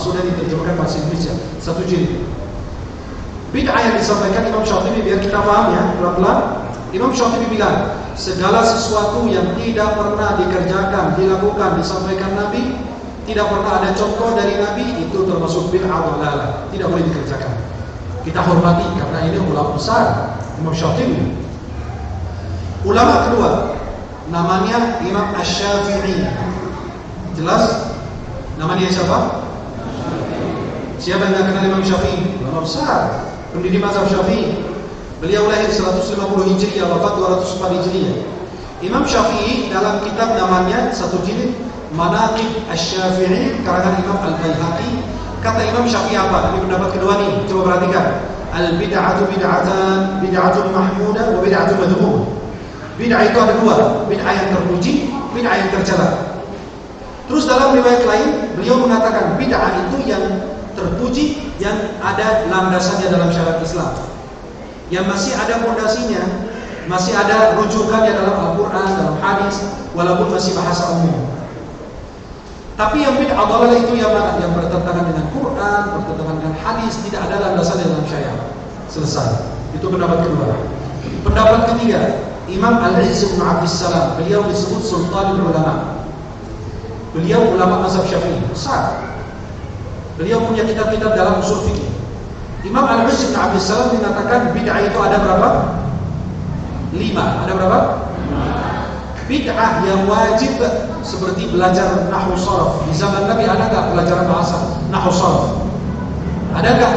sudah diterjemahkan bahasa Indonesia 1 jilid. Bid'ah yang disampaikan Imam Syatibi, biar kita paham ya pelan-pelan. Imam Syatibi bilang, segala sesuatu yang tidak pernah dikerjakan, dilakukan, disampaikan Nabi, tidak pernah ada contoh dari Nabi, itu termasuk bid'ah dhalalah, tidak boleh dikerjakan. Kita hormati karena ini ulama besar Imam Syatibi. Ulama kedua namanya Imam Asy-Syafi'i. Jelas? Namanya siapa? Siapa yang tidak kenal Imam Syafi'i? Ulama besar, pendiri mazhab Syafi'i. Beliau lahir 150 Hijriah, wafat 204 Hijriah. Imam Syafi'i dalam kitab namanya 1 jilid Manaqib Asy-Syafi'i karangan Imam Al-Baihaqi. Kata Imam Syafi'i apa? Ini pendapat kedua nih, coba perhatikan. Al-bid'atu bid'atan, bid'atun mahmudah wa bid'atun madhmumah. Bid'ah itu ada dua, bid'ah yang terpuji, bid'ah yang tercela. Terus dalam riwayat lain beliau mengatakan bid'ah itu yang terpuji, yang ada landasannya dalam syariat Islam, yang masih ada fondasinya, masih ada rujukannya dalam Al-Quran, dalam hadis, walaupun masih bahasa umum. Tapi yang bid'ah dhalalah itu yang mana? Yang bertentangan dengan Quran, bertentangan dengan hadis, tidak ada landasan dalam syariat. Selesai. Itu pendapat kedua. Pendapat ketiga, Imam Al-Izz bin Abdus Salam, beliau disebut Sultanul Ulama. Beliau ulama mazhab Syafi'i besar. Beliau punya kitab-kitab dalam usul fikih. Imam Al-Izz bin Abdus Salam mengatakan bid'ah itu ada berapa? 5. Ada berapa? Bid'ah yang wajib seperti belajar nahwu sharaf. Di zaman Nabi ada enggak pelajaran bahasa nahwu sharaf? Ada enggak?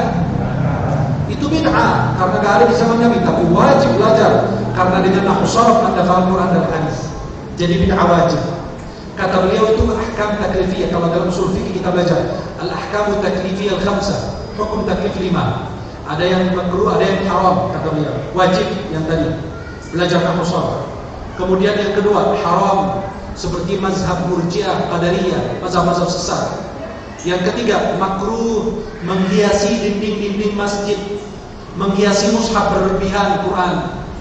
Itu bid'ah karena enggak ada di zaman Nabi, tapi wajib belajar karena dengan nahwu sharaf Anda paham Quran dan hadis. Jadi bid'ah wajib. Kata beliau itu ahkam taklifiyah. Kalau dalam usul fikih kita belajar al-ahkamu taklifiyah al-khamsah, hukum taklif 5. Ada yang makruh, ada yang haram, kata beliau. Wajib yang tadi belajar nahwu sharaf. Kemudian yang kedua, haram seperti mazhab Murji'ah, Qadariyah, mazhab-mazhab sesat. Yang ketiga, makruh menghiasi dinding-dinding masjid, menghiasi mushaf berlebihan Quran,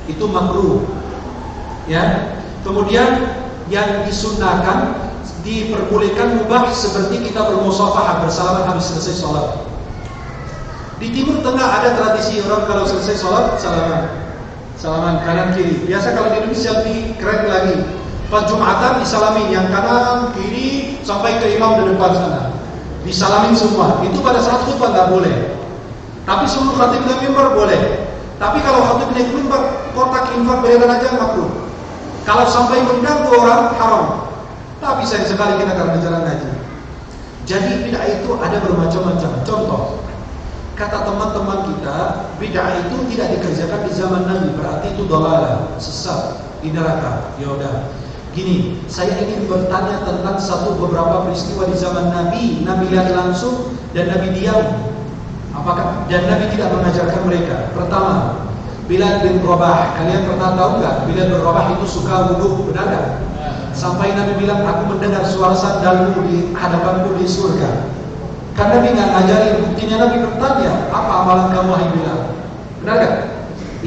itu makruh. Ya. Kemudian yang disunnahkan, diperbolehkan mubah seperti kita bermusafahah, bersalaman habis selesai sholat. Di Timur Tengah ada tradisi orang kalau selesai sholat salaman kanan kiri. Biasa kalau di Indonesia lebih keren lagi. Pas Jumatan disalamin yang kanan kiri sampai ke imam di depan sana. Disalamin semua. Itu pada saat khutbah nggak boleh. Tapi sebelum khatib naik mimbar boleh. Tapi kalau khatib naik mimbar, kotak infak bayaran aja makruh. Kalau sampai mengganggu orang haram. Tapi sayang sekali kita karena jalan haji. Jadi bid'ah itu ada bermacam-macam. Contoh, kata teman-teman kita, bid'ah itu tidak dikerjakan di zaman Nabi, berarti itu dhalalah, sesat, di neraka. Ya udah. Gini, saya ingin bertanya tentang beberapa peristiwa di zaman Nabi. Nabi lihat langsung dan Nabi diam. Apakah dan Nabi tidak mengajarkan mereka? Pertama, Bilal bin Rabah. Kalian pernah tahu enggak? Bilal bin Rabah itu suka wudu, benar enggak? Sampai Nabi bilang, aku mendengar suara sandalmu di hadapanku di surga. Karena Nabi nggak ngajarin, buktinya Nabi bertanya, apa amalan kamu wahai Bilal? Benar gak?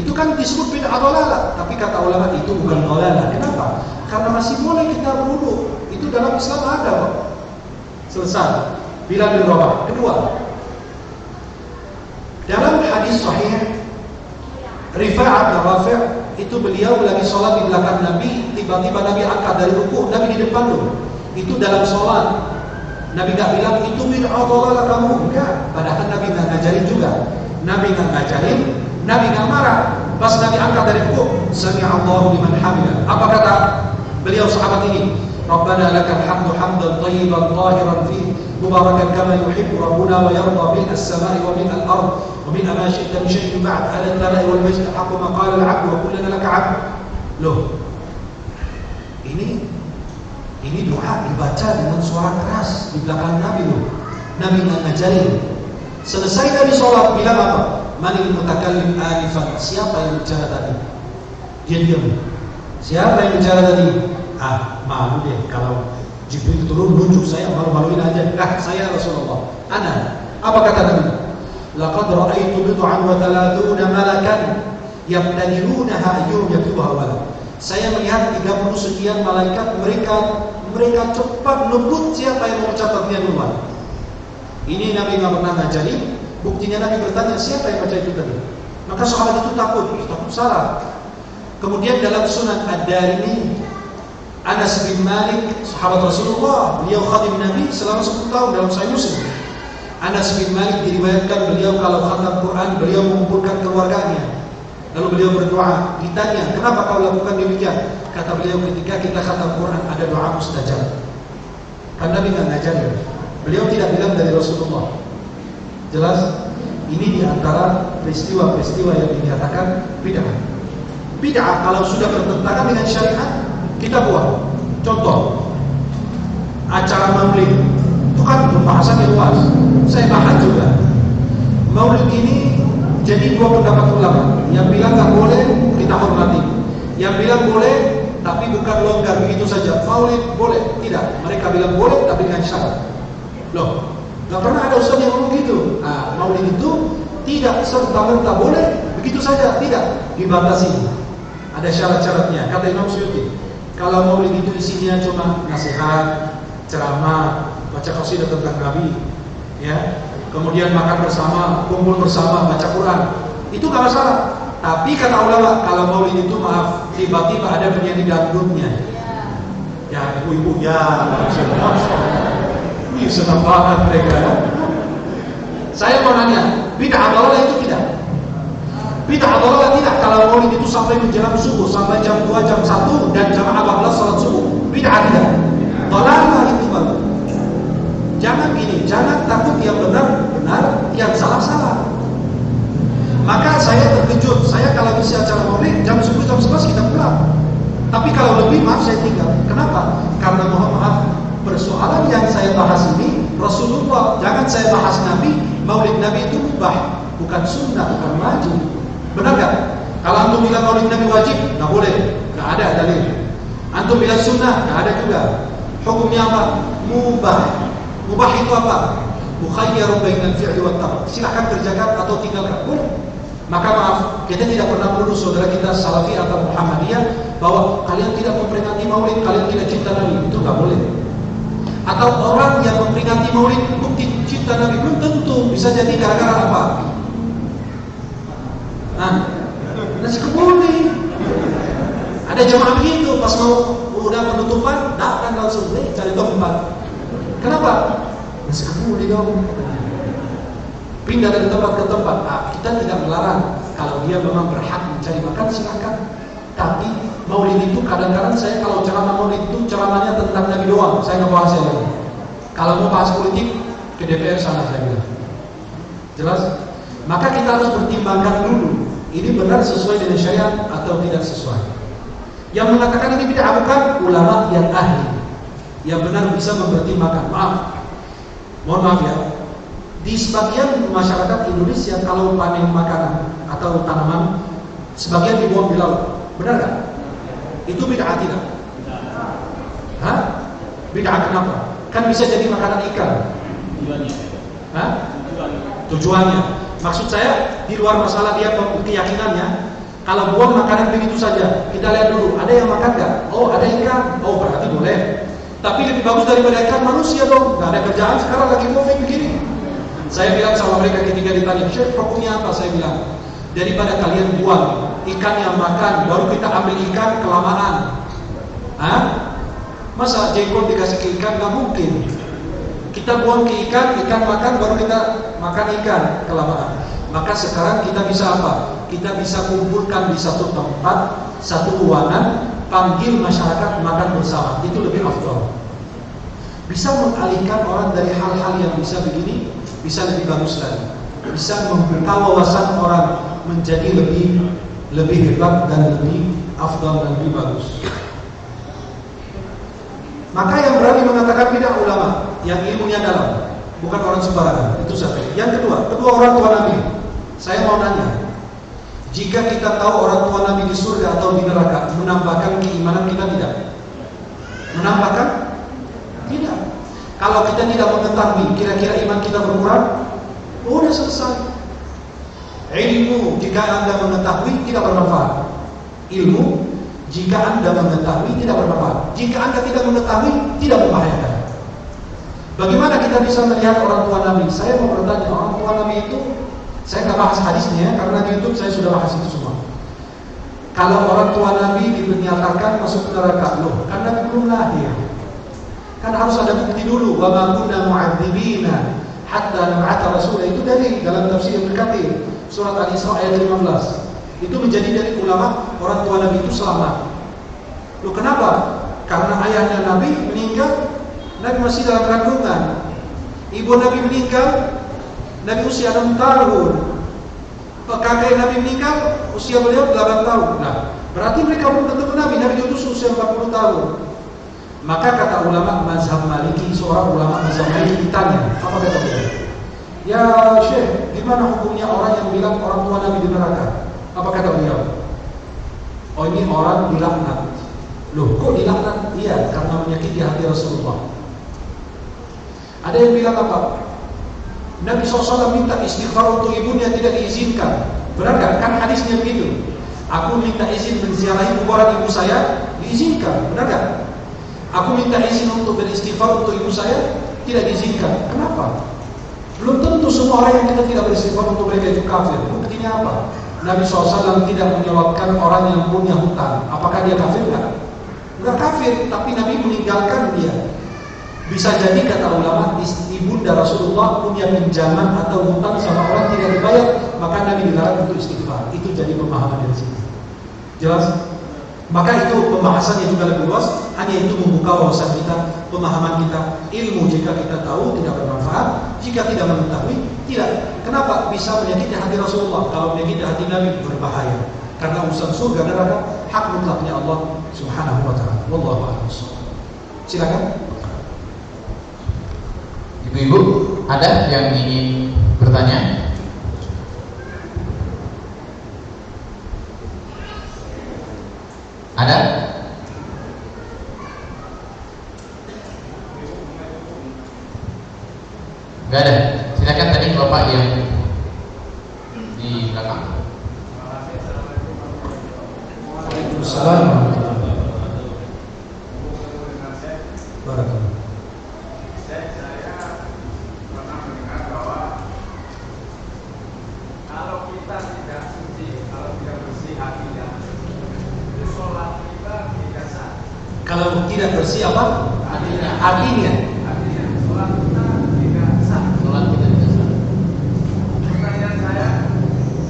Itu kan disebut bid'ah dhalalah, tapi kata ulama itu bukan dhalalah. Kenapa? Karena masih boleh kita berwudu. Itu dalam Islam ada kok. Selesai. Bilal bin Rabah. Kedua, dalam hadis sahih Rifa'ah bin Rafi' itu beliau lagi sholat di belakang Nabi, tiba-tiba Nabi angkat dari ruku, Nabi di depan loh. Itu dalam sholat. Nabi gak bilang itu bid'ah dhalalah kamu, enggak. Padahal Nabi gak ngajarin juga. Nabi gak ngajarin, Nabi gak marah. Pas Nabi angkat dari ruku, sami'allahu liman hamidah. Apa kata beliau sahabat ini? Rabbana lakal hamdu hamdan thayyiban tahiran fi mubarakan kama yuhibbu rabbuna wa yarda bil as-sama'i wa min al-ard wa min ma syi'ta min syai'in ba'd al-thala'i wal majd haqqu ma qala al-'abdu wa kullana laka 'abd. Loh. Ini doa dibaca dengan suara keras di belakang Nabi loh. Nabi nggak ngajarin. Selesai dari sholat bilang apa? Manil mutakallim anifan. Siapa yang bicara tadi? Dia diam. Siapa yang bicara tadi? Malu deh kalau Jibril turun nunjuk saya, malu-maluin aja. Saya Rasulullah. Ana. Apa kata Nabi? Laqad ra'aitu bid'an wa 30 malakan yabtadilunaha ayyuhum yaktubuha wala. Saya melihat 30 sekian malaikat, mereka cepat ngebut siapa yang mau catatnya duluan. Ini Nabi nggak pernah ngajari. Buktinya Nabi bertanya, siapa yang baca itu tadi? Maka sahabat itu takut salah. Kemudian dalam Sunan Ad-Darimi, Anas bin Malik, sahabat Rasulullah, beliau khadim Nabi selama 10 tahun dalam Sahih Muslim. Anas bin Malik diriwayatkan beliau kalau khatam Quran, beliau mengumpulkan keluarganya. Lalu beliau berdoa. Ditanya, kenapa kau lakukan demikian? Kata beliau, ketika kita khatam Quran ada doa mustajab. Kan Nabi nggak ngajarin. Beliau tidak bilang dari Rasulullah. Jelas? Ini diantara peristiwa-peristiwa yang dikatakan bid'ah. Bid'ah kalau sudah bertentangan dengan syariat, kita buat. Contoh, acara maulid itu kan pembahasannya luas. Saya bahas juga. Maulid ini jadi dua pendapat ulama. Yang bilang nggak boleh, kita hormati. Yang bilang boleh, tapi bukan longgar begitu saja. Maulid boleh, tidak. Mereka bilang boleh, tapi dengan syarat. Loh, nggak pernah ada ustaz yang ngomong gitu. Nah, maulid itu tidak serta-merta boleh begitu saja, tidak, dibatasi. Ada syarat-syaratnya. Kata Imam Suyuti, kalau maulid itu isinya cuma nasihat, ceramah, baca qasidah tentang Nabi, ya, kemudian makan bersama, kumpul bersama, baca Quran, itu nggak masalah. Tapi kata ulama, kalau maulid itu maaf, tiba-tiba ada penyanyi dangdutnya, ya ibu-ibu, ya, ini senang banget mereka. Ya. Saya mau nanya, bid'ah dhalalah itu tidak? Bid'ah dhalalah tidak kalau maulid itu sampai menjelang subuh, sampai jam 2, jam 1 dan jam 14 salat subuh. Bid'ah tidak? Dhalalah itu baru. Jangan gini, jangan takut yang benar, yang salah. Maka saya terkejut, saya kalau bisa acara maulid jam 10, jam 11 kita pulang. Tapi kalau lebih, maaf saya tinggal. Kenapa? Karena mohon maaf, persoalan yang saya bahas ini Rasulullah, jangan saya bahas Nabi. Maulid Nabi itu mubah, bukan sunnah, bukan wajib. Benar gak? Kalau antum bilang maulid Nabi wajib, gak boleh, gak ada dalil. Antum bilang sunnah, gak ada juga. Hukumnya apa? Mubah. Mubah itu apa? Mukhayyarun bainal fi'li wat tark. Silakan kerjakan atau tinggalkan, boleh. Maka maaf, kita tidak pernah menuduh saudara kita Salafi atau Muhammadiyah bahwa kalian tidak memperingati maulid, kalian tidak cinta Nabi. Itu gak boleh. Atau orang yang memperingati maulid bukti cinta Nabi, belum tentu. Bisa jadi gara-gara apa? Nah, nasi kebuli. Ada jamaah begitu, pas mau udah penutupan, datang langsung cari tempat. Kenapa? Nasi kebuli dong. Pindah dari tempat ke tempat. Kita tidak melarang. Kalau dia memang berhak mencari makan, silakan. Tapi maulid itu kadang-kadang saya kalau ceramah maulid itu ceramahnya tentang Nabi doang. Saya nggak bahas yang lain. Kalau mau bahas politik ke DPR sana saya bilang. Jelas? Maka kita harus pertimbangkan dulu. Ini benar sesuai dengan syariat atau tidak sesuai. Yang mengatakan ini bid'ah bukan ulama yang ahli, yang benar bisa mempertimbangkan. Mohon maaf ya. Di sebagian masyarakat Indonesia kalau panen makanan atau tanaman, sebagian dibuang di laut. Benar gak? Itu bid'ah tidak? Hah? Bid'ah kenapa? Kan bisa jadi makanan ikan. Hah? Tujuannya. Maksud saya di luar masalah dia keyakinannya. Kalau buang makanan begitu saja, kita lihat dulu. Ada yang makan gak? Oh ada ikan. Oh berarti boleh. Tapi lebih bagus daripada ikan manusia dong. Gak ada kerjaan sekarang lagi COVID begini. Saya bilang sama mereka ketika ditanya, Syekh hukumnya apa? Saya bilang, daripada kalian buang ikan yang makan, baru kita ambil ikan kelamaan. Hah? Masa jengkol dikasih ke ikan? Gak mungkin. Kita buang ke ikan makan, baru kita makan ikan kelamaan. Maka sekarang kita bisa apa? Kita bisa kumpulkan di satu tempat, satu ruangan, panggil masyarakat makan bersama. Itu lebih afdal. Bisa mengalihkan orang dari hal-hal yang bisa begini, bisa lebih bagus lagi. Bisa membuka wawasan orang menjadi lebih hebat dan lebih afdal dan lebih bagus. Maka yang berani mengatakan bid'ah ulama yang ilmunya dalam, bukan orang sembarangan. Itu satu. Yang kedua orang tua Nabi. Saya mau nanya, jika kita tahu orang tua Nabi di surga atau di neraka, menambahkan keimanan kita tidak? Menambahkan? Tidak. Kalau kita tidak mengetahui, kira-kira iman kita berkurang? Udah selesai. Ilmu jika Anda mengetahui tidak bermanfaat. Ilmu jika Anda mengetahui tidak bermanfaat. Jika Anda tidak mengetahui tidak membahayakan. Bagaimana kita bisa melihat orang tua Nabi? Saya mau bertanya, orang tua Nabi itu, saya nggak bahas hadisnya karena di YouTube saya sudah bahas itu semua. Kalau orang tua Nabi dinyatakan masuk neraka, loh, kan Nabi belum lahir. Kan harus ada bukti dulu. Wa ma kunna mu'adzibina hatta nab'atha rasula. Itu dari dalam tafsir Ibnu Katsir surat Al-Isra ayat 15. Itu menjadi dari ulama orang tua Nabi itu selamat. Loh, kenapa? Karena ayahnya Nabi meninggal, Nabi masih dalam kandungan. Ibu Nabi meninggal, Nabi usia 6 tahun. Kakek Nabi meninggal, usia beliau 8 tahun. Nah, berarti mereka belum ketemu Nabi. Nabi diutus usia 40 tahun. Maka kata ulama mazhab Maliki, seorang ulama mazhab Maliki ditanya, apa kata dia? Ya Syekh, gimana hukumnya orang yang bilang orang tua Nabi di neraka? Apa kata beliau? Oh, ini orang dilaknat. Loh, kok dilaknat? Iya, karena menyakiti hati Rasulullah. Ada yang bilang apa? Nabi SAW minta istighfar untuk ibunya, tidak diizinkan. Benar gak? Kan hadisnya begitu. Aku minta izin menziarahi kuburan ibu saya, diizinkan. Benar gak? Aku minta izin untuk beristighfar untuk ibu saya, tidak diizinkan. Kenapa? Belum tentu semua orang yang kita tidak beristighfar untuk mereka itu kafir. Buktinya apa? Nabi SAW tidak menyewabkan orang yang punya hutang. Apakah dia kafir? Enggak kafir, tapi Nabi meninggalkan dia. Bisa jadi kata ulama, ibunda Rasulullah punya pinjaman atau hutang sama orang tidak dibayar, maka Nabi dilarang untuk istighfar. Itu jadi pemahaman dari sini. Jelas? Maka itu pembahasannya juga lebih luas. Hanya itu membuka wawasan kita, pemahaman kita. Ilmu jika kita tahu tidak bermanfaat, jika tidak mengetahui tidak. Kenapa? Bisa menyakiti hati Rasulullah. Kalau menyakiti hati Nabi berbahaya. Karena urusan surga dan neraka hak mutlaknya Allah Subhanahu wa taala. Wallahu a'lam. Silakan. Ibu-ibu, ada yang ingin bertanya? Ada? Enggak ada. Silakan tadi Bapak yang di belakang. Waalaikumsalam. Barakallahu. Kalau tidak bersih apa? Hatinya. Sholat kita tidak sah. Sholat kita tidak sah. Pertanyaan saya,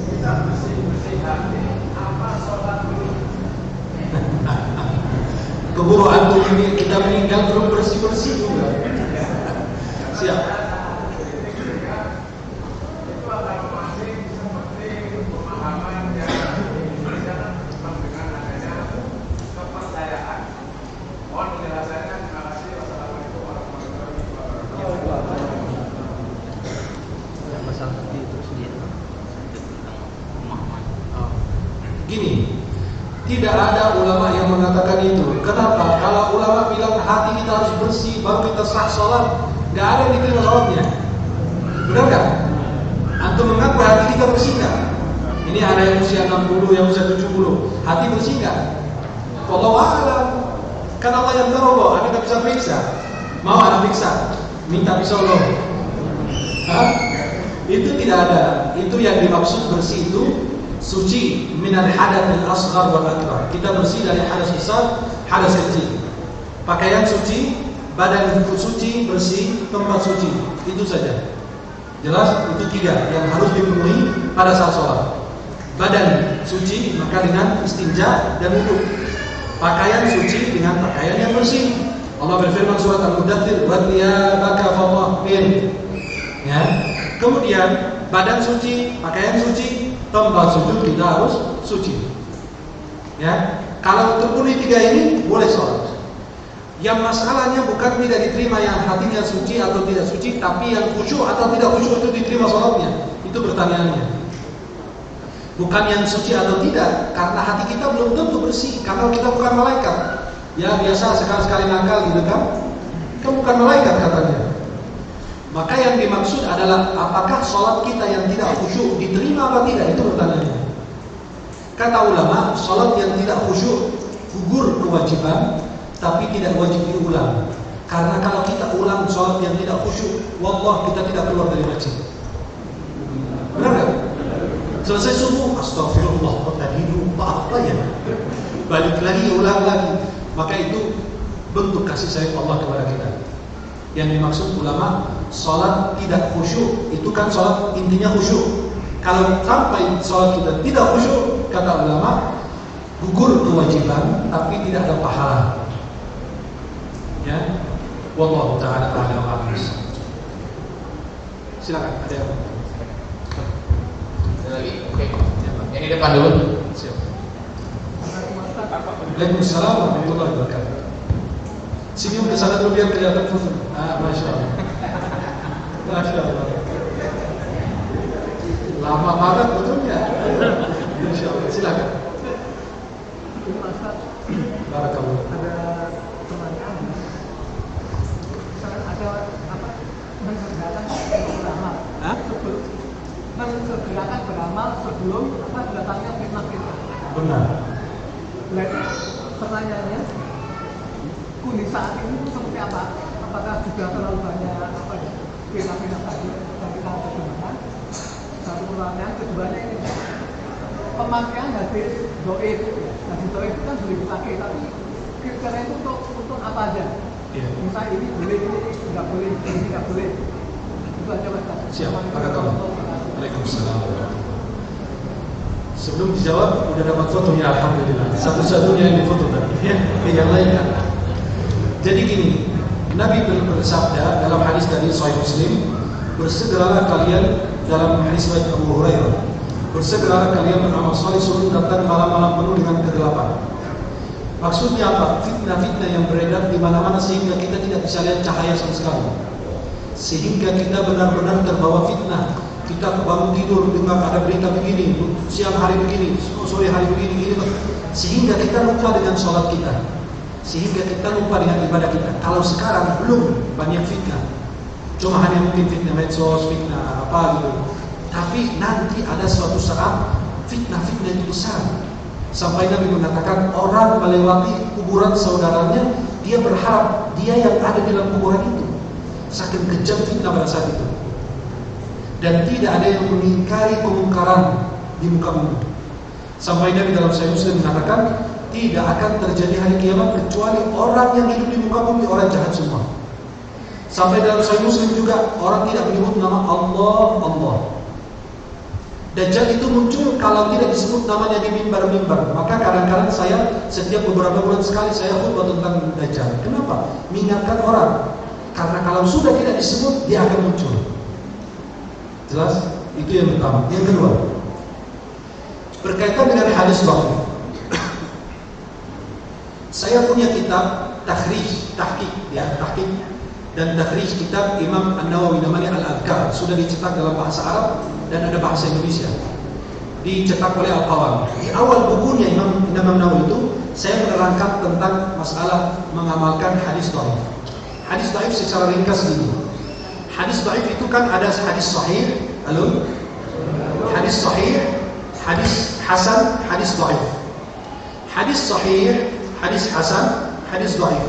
kita bersih hati, apa sholat dulu? Keburu antum ini kita meninggal belum bersih juga. Siap. Itu akan masing seperti pemahaman yang dengan adanya kepercayaan. Mohon penjelasannya. Terima kasih. Wassalamualaikum warahmatullahi wabarakatuh. Masalah hati itu sendiri tentang pemahaman. Gini, tidak ada ulama yang mengatakan itu. Kenapa? Kalau ulama bilang hati kita harus bersih baru kita sah sholat, nggak ada yang diterima sholatnya. Benar nggak? Antum mengaku hati kita bersih nggak? Ini ada yang usia 60, yang usia 70. Hati bersih nggak? Wallahu a'lam. Kan Allah yang tahu loh. Anda nggak bisa periksa. Mau Anda periksa? Minta pisau loh. Itu tidak ada. Itu yang dimaksud bersih itu suci minal hadatsil asghar wal akbar. Kita bersih dari hadas besar, hadas kecil. Pakaian suci, badan suci, bersih, tempat suci. Itu saja. Jelas? Itu 3 yang harus dipenuhi pada saat sholat. Badan suci, maka dengan istinja dan wudu. Pakaian suci dengan pakaian yang bersih. Allah berfirman surat Al-Mudaththir, "Wa thiyabaka fatahhir." Ya. Kemudian badan suci, pakaian suci, tempat sujud kita harus suci. Ya. Kalau terpenuhi 3 ini boleh sholat. Yang masalahnya bukan tidak diterima yang hatinya suci atau tidak suci, tapi yang khusyuk atau tidak khusyuk itu diterima sholatnya. Itu pertanyaannya. Bukan yang suci atau tidak, karena hati kita belum tentu bersih. Karena kita bukan malaikat. Ya biasa sekali-sekali nakal gitu kan. Kita bukan malaikat katanya. Maka yang dimaksud adalah apakah sholat kita yang tidak khusyuk diterima atau tidak, itu pertanyaannya. Kata ulama, sholat yang tidak khusyuk gugur kewajiban, tapi tidak wajib diulang. Karena kalau kita ulang sholat yang tidak khusyuk, wallah kita tidak keluar dari masjid. Benar nggak? Selesai subuh, astagfirullah, tadi lupa apa ya? Balik lagi, ulang lagi. Maka itu bentuk kasih sayang Allah kepada kita. Yang dimaksud ulama, sholat tidak khusyuk, itu kan sholat intinya khusyuk. Kalau sampai sholat kita tidak khusyuk, kata ulama, gugur kewajiban, tapi tidak ada pahala. Ya, wallahu ta'ala a'lam. Silakan, ada yang Ada lagi? Oke. Yang di depan dulu. siap. Waalaikumsalam warahmatullahi wabarakatuh. Senyum ke sana dulu biar kelihatan foto. Masya Allah. Masya Allah. Lama banget betulnya. Masya Allah. Silakan. Barakallah. Ada pertanyaan. Ada apa? Mensegerakan beramal. Mensegerakan beramal sebelum apa datangnya fitnah-fitnah. Benar. Berarti pertanyaannya, kondisi saat ini seperti apa? Apakah sudah terlalu banyak apa ya fitnah-fitnah tadi yang kita pergunakan? Satu pertanyaan, keduanya ini pemakaian hadis doib. Hadis doib itu kan boleh dipakai, tapi kriteria itu untuk apa aja? Iya. Misalnya ini boleh, ini nggak boleh, ini nggak boleh. Itu aja Mas. Siap. Barakallah. Waalaikumsalam. Sebelum dijawab, udah dapat fotonya, alhamdulillah. Satu-satunya yang difoto tadi. Ya, yang lain kan. Jadi gini, Nabi bersabda dalam hadis dari Sahih Muslim, bersegeralah kalian dalam hadis riwayat Abu Hurairah. Bersegeralah kalian beramal saleh sebelum datang malam-malam penuh dengan kegelapan. Maksudnya apa? Fitnah-fitnah yang beredar di mana-mana sehingga kita tidak bisa lihat cahaya sama sekali. Sehingga kita benar-benar terbawa fitnah. Kita bangun tidur dengar ada berita begini, siang hari begini, sore hari begini, sehingga kita lupa dengan sholat kita, sehingga kita lupa dengan ibadah kita. Kalau sekarang belum banyak fitnah, cuma hanya mungkin fitnah medsos, fitnah apa gitu. Tapi nanti ada suatu saat fitnah-fitnah itu besar. Sampai Nabi mengatakan orang melewati kuburan saudaranya, dia berharap dia yang ada di dalam kuburan itu. Saking kejam fitnah pada saat itu. Dan tidak ada yang mengingkari kemungkaran di muka bumi. Sampai Nabi dalam Sahih Muslim mengatakan tidak akan terjadi hari kiamat kecuali orang yang hidup di muka bumi orang jahat semua. Sampai dalam Sahih Muslim juga orang tidak menyebut nama Allah. Dajjal itu muncul kalau tidak disebut namanya di mimbar-mimbar. Maka kadang-kadang saya setiap beberapa bulan sekali saya khutbah tentang Dajjal. Kenapa? Mengingatkan orang. Karena kalau sudah tidak disebut dia akan muncul. Jelas? Itu yang pertama. Yang kedua, berkaitan dengan hadis dhaif. Saya punya kitab tahqiq dan takhrij kitab Imam An-Nawawi namanya Al-Adhkar, sudah dicetak dalam bahasa Arab dan ada bahasa Indonesia. Dicetak oleh Al-Qawam. Di awal bukunya Imam Nawawi itu saya menerangkan tentang masalah mengamalkan hadis dhaif. Hadis dhaif secara ringkas ini. Hadis dhaif itu kan ada hadis sahih, hadis sahih, hadis hasan, hadis dhaif. Hadis sahih, hadis hasan, hadis dhaif.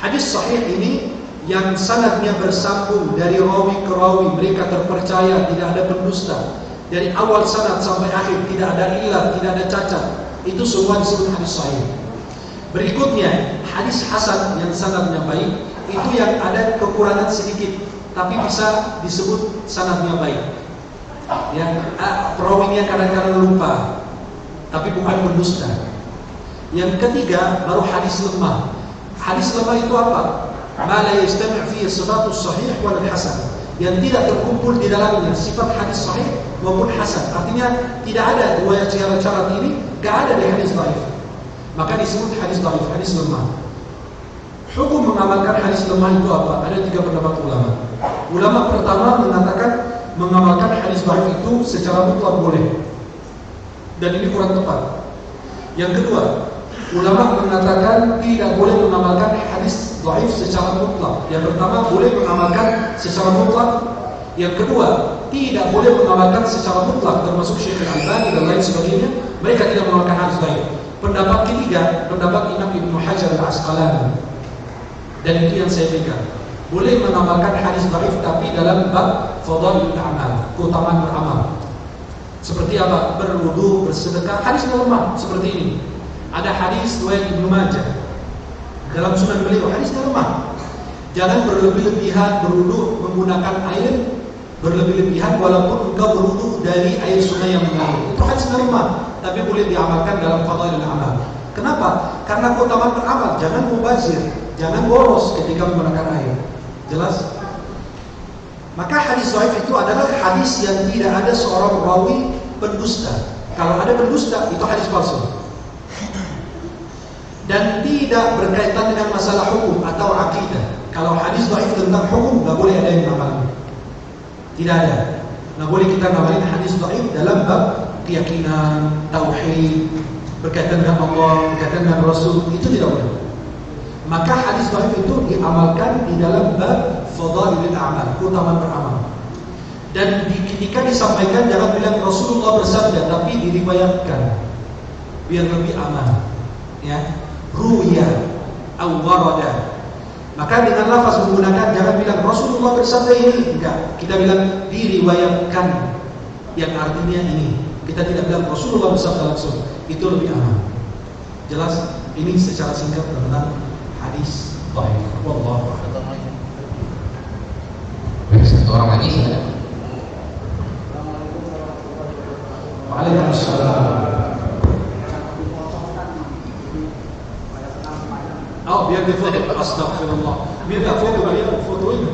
Hadis sahih ini yang sanadnya bersambung dari rawi ke rawi, mereka terpercaya, tidak ada pendusta. Dari awal sanad sampai akhir tidak ada ilah, tidak ada cacat. Itu semua disebut hadis sahih. Berikutnya hadis hasan yang sanadnya baik, itu yang ada kekurangan sedikit tapi bisa disebut sanadnya baik. Ya, perawinya kadang-kadang lupa, tapi bukan pendusta. Yang ketiga baru hadis lemah. Hadis lemah itu apa? Ma la yastami' fihi sifatus sahih wal hasan. Yang tidak terkumpul di dalamnya sifat hadis sahih maupun hasan. Artinya tidak ada dua cara-cara ini, enggak ada di hadis dhaif. Maka disebut hadis dhaif, hadis lemah. Hukum mengamalkan hadis lemah itu apa? Ada 3 pendapat ulama. Ulama pertama mengatakan mengamalkan hadis dhaif itu secara mutlak boleh. Dan ini kurang tepat. Yang kedua, ulama mengatakan tidak boleh mengamalkan hadis dhaif secara mutlak. Yang pertama boleh mengamalkan secara mutlak. Yang kedua, tidak boleh mengamalkan secara mutlak, termasuk Syekh Al-Albani dan lain sebagainya. Mereka tidak mengamalkan hadis dhaif. Pendapat ketiga, pendapat Imam Ibnu Hajar Al-Asqalani. Dan itu yang saya pegang. Boleh mengamalkan hadis dhaif tapi dalam bab fadhailul a'mal, keutamaan beramal. Seperti apa? Berwudu, bersedekah, hadis normal seperti ini. Ada hadis riwayat Ibnu Majah dalam sunan beliau, hadis normal. Jangan berlebih-lebihan berwudu menggunakan air berlebih-lebihan walaupun engkau berwudu dari air sungai yang mengalir. Itu hadis normal, tapi boleh diamalkan dalam fadhailul a'mal. Kenapa? Karena keutamaan beramal. Jangan mubazir, jangan boros ketika menggunakan air. Jelas? Maka hadis dhaif itu adalah hadis yang tidak ada seorang rawi pendusta. Kalau ada pendusta, itu hadis palsu. Dan tidak berkaitan dengan masalah hukum atau akidah. Kalau hadis dhaif tentang hukum, nggak boleh ada yang ngamalin. Tidak ada. Nggak boleh kita ngamalin hadis dhaif dalam bab keyakinan, tauhid, berkaitan dengan Allah, berkaitan dengan Rasul, itu tidak boleh. Maka hadis dhaif itu diamalkan di dalam bab fadhailul a'mal, keutamaan beramal. Dan ketika disampaikan jangan bilang Rasulullah bersabda, tapi diriwayatkan biar lebih aman. Ya, ruya aw warada. Maka dengan lafaz menggunakan jangan bilang Rasulullah bersabda ini, enggak. Kita bilang diriwayatkan, yang artinya ini. Kita tidak bilang Rasulullah bersabda langsung. Itu lebih aman. Jelas? Ini secara singkat tentang hadis dhaif. Wallahu a'lam. Satu orang lagi sudah. Waalaikumsalam. Oh, biar dia foto. Astagfirullah. Biar tak foto beliau, fotoin.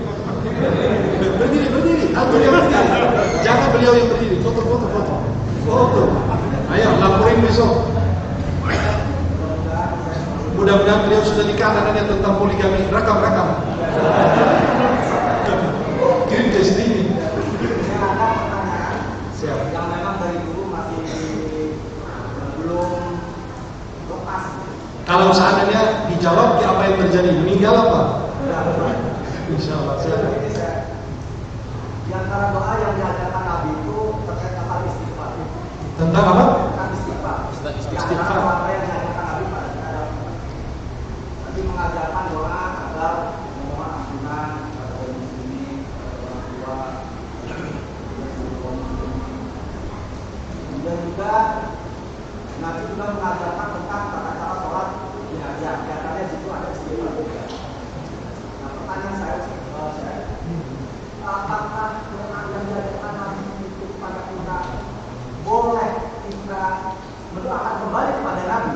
Berdiri. Atur yang berdiri. Jangan beliau yang berdiri. Foto. Ayo, laporin besok. Mudah-mudahan beliau sudah nikah anaknya tentang poligami. Rakam. Kirim ke sini. Siap. Yang memang dari dulu masih belum lepas. Kalau seandainya dijawab, apa yang terjadi? Meninggal apa? Insya Allah. Silakan. Di antara doa yang diajarkan Nabi itu terkait dengan istighfar. Tentang apa? Tentang istighfar. Istighfar. Di antara doa yang diajarkan Nabi pada Nabi mengajarkan doa agar memohon ampunan kepada kaum muslimin, kepada orang tua, dan juga Nabi juga mengajarkan tentang tata cara sholat di hajat. Di antaranya di situ ada istighfar juga. Nah, pertanyaan saya, apakah doa yang diajarkan Nabi itu kepada kita boleh kita mendoakan kembali kepada Nabi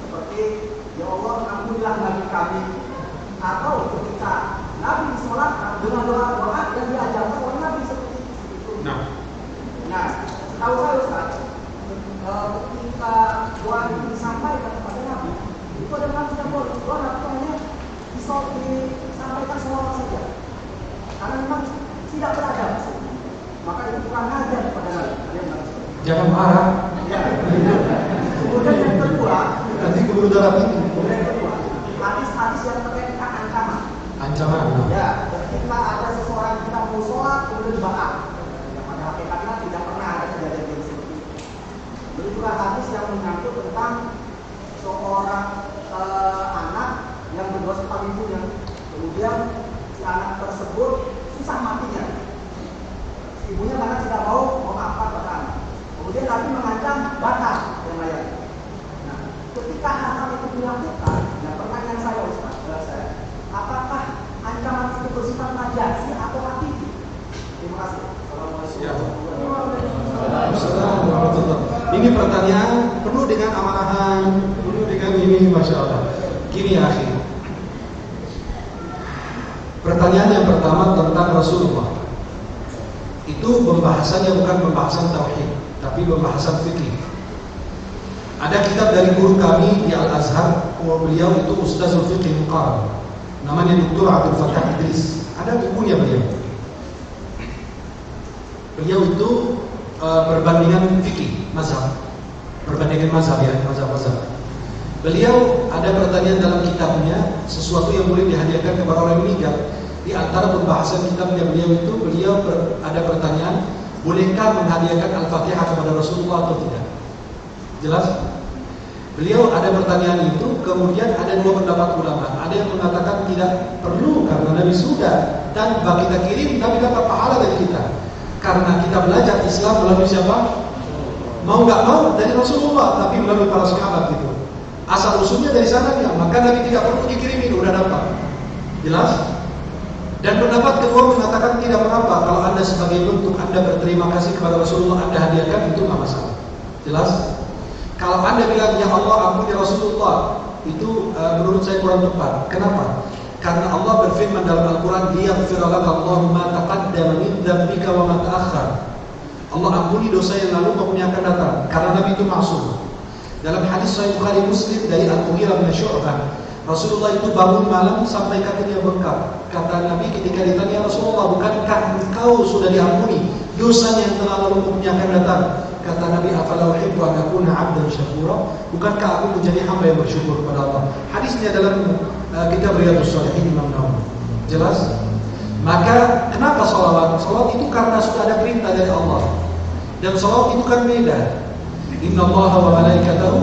seperti ya Allah ampunilah Nabi kami, atau ketika Nabi sholat dengan doa yang diajarkan oleh Nabi seperti itu. Nah, tahu saya Ustaz, ketika doa itu disampaikan kepada Nabi, itu ada Nabi yang boleh doa hanya disampaikan selama saja, karena memang tidak beradab. Maka itu bukan ajar kepada Nabi. Jangan marah. Ya. Kemudian yang kedua, Nanti keburu darah tinggi. kemudian yang kedua, hadis-hadis yang terkait dengan ancaman. Ancaman. Ya, ketika ada seseorang yang tidak mau sholat kemudian dibakar, yang pada hakikatnya tidak pernah ada kejadian yang seperti itu. Jadi juga hadis yang menyangkut tentang seorang anak yang berdosa pada ibunya, kemudian si anak tersebut susah matinya. Ibunya karena tidak mau memaafkan pada anak. Kemudian Nabi mengancam bakar yang lain. Nah, ketika hal-hal itu dilakukan, nah pertanyaan saya Ustaz, apakah ancaman itu bersifat majasi atau hakiki? Terima kasih. Assalamualaikum. Ini pertanyaan penuh dengan amanahan, penuh dengan ini, masya Allah. Gini ya, akhi. Pertanyaan yang pertama tentang Rasulullah. Itu pembahasannya bukan pembahasan tauhid, tapi pembahasan fikih. Ada kitab dari guru kami di Al-Azhar, beliau itu Ustazul Fiqih Muqarrab. Namanya Dr. Abdul Fattah Idris. Ada bukunya beliau. Beliau itu perbandingan fikih mazhab. Perbandingan mazhab ya, mazhab. Beliau ada pertanyaan dalam kitabnya, sesuatu yang boleh dihadiahkan kepada orang yang meninggal. Di antara pembahasan kitabnya beliau ada pertanyaan, bolehkah menghadiahkan Al-Fatihah kepada Rasulullah atau tidak? Jelas? Beliau ada pertanyaan itu, kemudian ada dua pendapat ulama. Ada yang mengatakan tidak perlu karena Nabi sudah, tanpa kita kirim Nabi dapat pahala dari kita. Karena kita belajar Islam melalui siapa? Mau nggak mau dari Rasulullah, tapi melalui para sahabat gitu. Asal usulnya dari sananya, maka Nabi tidak perlu dikirimin, udah dapat. Jelas? Dan pendapat kedua mengatakan tidak mengapa kalau Anda sebagai bentuk Anda berterima kasih kepada Rasulullah, Anda hadiahkan, itu nggak masalah. Jelas? Kalau Anda bilang ya Allah ampuni Rasulullah, itu menurut saya kurang tepat. Kenapa? Karena Allah berfirman dalam Al-Quran, liyaghfira laka Allahu ma taqaddama min dzambika wa ma ta'akhkhar. Allah ampuni dosa yang lalu maupun yang akan datang, karena Nabi itu maksum. Dalam hadis Sahih Bukhari Muslim dari Al-Mughirah bin Syu'bah, Rasulullah itu bangun malam sampai kakinya bengkak. Kata Nabi ketika ditanya, Rasulullah, bukankah engkau sudah diampuni dosanya yang telah lalu maupun yang akan datang? Kata Nabi, afala uhibbu an akuna 'abdan syakura? Bukankah aku menjadi hamba yang bersyukur kepada Allah? Hadisnya dalam kitab Riyadhus Shalihin Imam Nawawi. Jelas? Maka kenapa salawat? Salawat itu karena sudah ada perintah dari Allah. Dan salawat itu kan beda. Inna Allah wa malaikatahu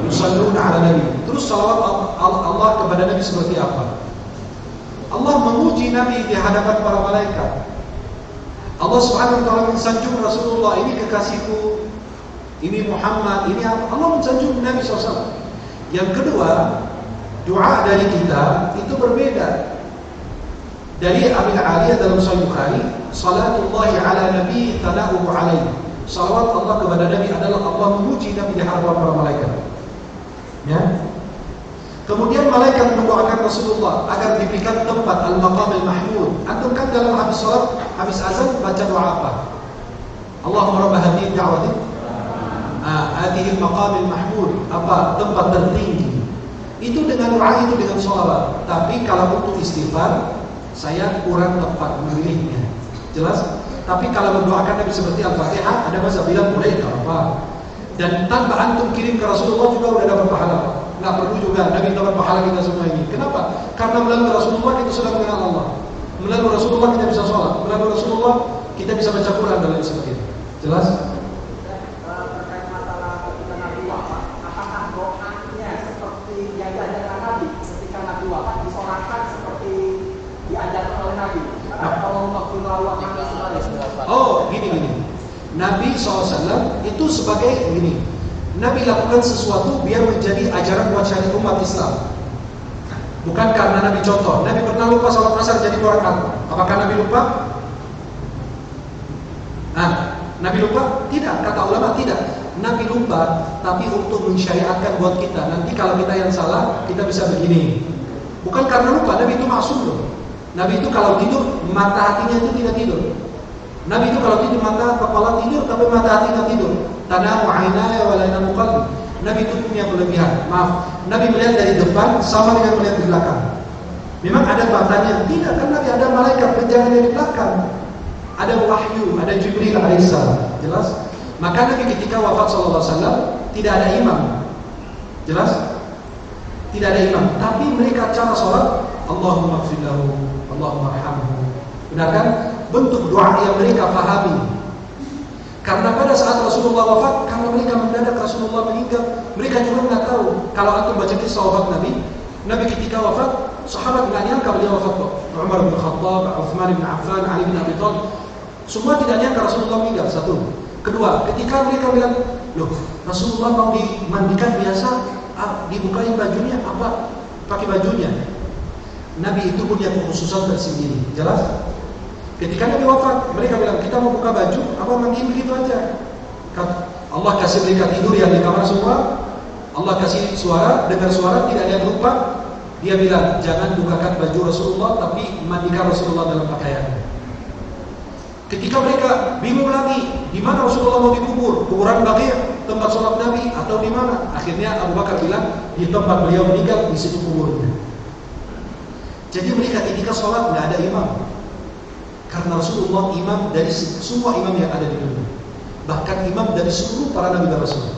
yusalluna 'ala nabi. Terus salawat Allah kepada Nabi seperti apa? Allah memuji Nabi di hadapan para malaikat. Allah Subhanahu wa taala mensanjung Rasulullah, ini kekasihku, ini Muhammad, ini apa? Allah mensanjung Nabi SAW. Yang kedua, doa dari kita itu berbeda. Dari Abi Aliyah dalam Sahih Bukhari, salatullahi ala nabi tanahu alaihi. Salawat Allah kepada Nabi adalah Allah memuji Nabi di hadapan para malaikat. Ya. Kemudian malaikat mendoakan Rasulullah agar diberikan tempat al-maqam al-mahmud. Antum kan dalam habis salat, habis azan baca doa apa? Allahumma rabb hadhihi da'wati hadhihi al-maqam al-mahmud. Apa? Tempat tertinggi. Itu dengan doa, itu dengan shalawat. Tapi kalau untuk istighfar, saya kurang tepat memilihnya. Jelas? Tapi kalau mendoakan Nabi seperti Al-Fatihah, ada masa bilang boleh, tak apa. Dan tanpa antum kirim ke Rasulullah juga udah dapat pahala. Nggak perlu juga Nabi dapat pahala kita semua ini. Kenapa? Karena melalui Rasulullah kita sudah mengenal Allah. Melalui Rasulullah kita bisa sholat. Melalui Rasulullah kita bisa baca Quran dan lain sebagainya. Jelas? Terkait masalah ketika Nabi wafat, apakah doanya seperti yang diajarkan Nabi ketika Nabi wafat disolatkan seperti diajarkan oleh Nabi? Oh, gini. Nabi SAW itu sebagai gini. Nabi lakukan sesuatu biar menjadi ajaran buat syariat umat Islam. Bukan karena Nabi contoh. Nabi pernah lupa salat asar jadi 2 rakaat. Apakah Nabi lupa? Nabi lupa? Tidak. Kata ulama tidak. Nabi lupa, tapi untuk mensyariatkan buat kita. Nanti kalau kita yang salah, kita bisa begini. Bukan karena lupa. Nabi itu maksum loh. Nabi itu kalau tidur, mata hatinya itu tidak tidur. Nabi itu kalau tidur, mata kepala tidur, tapi mata hati tidak tidur. Tanamu aynaya wa la yanamu qalbi. Nabi itu punya kelebihan. Maaf, Nabi melihat dari depan sama dengan melihat di belakang. Memang ada matanya, tidak kan Nabi ada malaikat penjaga dari belakang. Ada wahyu, ada Jibril alaihissalam. Jelas? Maka Nabi ketika wafat sallallahu alaihi wasallam tidak ada imam. Jelas? Tidak ada imam, tapi mereka cara sholat Allahumma ighfir lahu, Allahumma arhamhu. Benar kan? Bentuk doa yang mereka pahami. Karena pada saat Rasulullah wafat, karena mereka mendadak Rasulullah meninggal, mereka juga nggak tahu. Kalau antum baca kisah wafat Nabi ketika wafat, sahabat nggak nyangka beliau wafat kok. Umar bin Khattab, Utsman bin Affan, Ali bin Abi Thalib, semua tidak nyangka Rasulullah meninggal. Satu. Kedua, ketika mereka bilang, loh Rasulullah mau dimandikan biasa, dibukain bajunya apa? Pakai bajunya. Nabi itu punya kekhususan tersendiri. Jelas? Ketika Nabi wafat, mereka bilang, kita mau buka baju, apa mandiin begitu aja. Allah kasih mereka tidur yang di kamar semua. Allah kasih suara, dengar suara, tidak ada yang lupa. Dia bilang, jangan bukakan baju Rasulullah, tapi mandikan Rasulullah dalam pakaian. Ketika mereka bingung lagi, di mana Rasulullah mau dikubur? Kuburan Baqi', tempat sholat Nabi, atau di mana? Akhirnya Abu Bakar bilang, di tempat beliau meninggal, di situ kuburnya. Jadi mereka ketika sholat nggak ada imam. Karena Rasulullah imam dari semua imam yang ada di dunia. Bahkan imam dari seluruh para nabi dan rasul.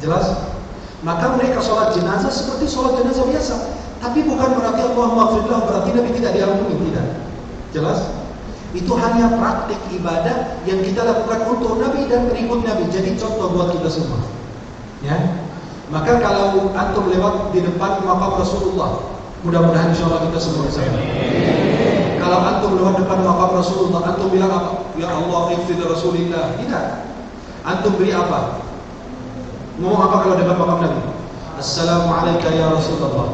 Jelas? Maka mereka sholat jenazah seperti sholat jenazah biasa. Tapi bukan berarti Allahumma ighfirlah, berarti Nabi tidak diampuni, tidak. Jelas? Itu hanya praktik ibadah yang kita lakukan untuk Nabi dan berikut Nabi. Jadi contoh buat kita semua. Ya. Maka kalau antum lewat di depan makam Rasulullah, mudah-mudahan insyaallah kita semua bisa. Kalau antum lewat depan makam Rasulullah, antum bilang apa? Ya Allah, ighfir li Rasulillah. Tidak. Antum beri apa? Ngomong apa kalau depan makam Nabi? Assalamualaikum ya Rasulullah.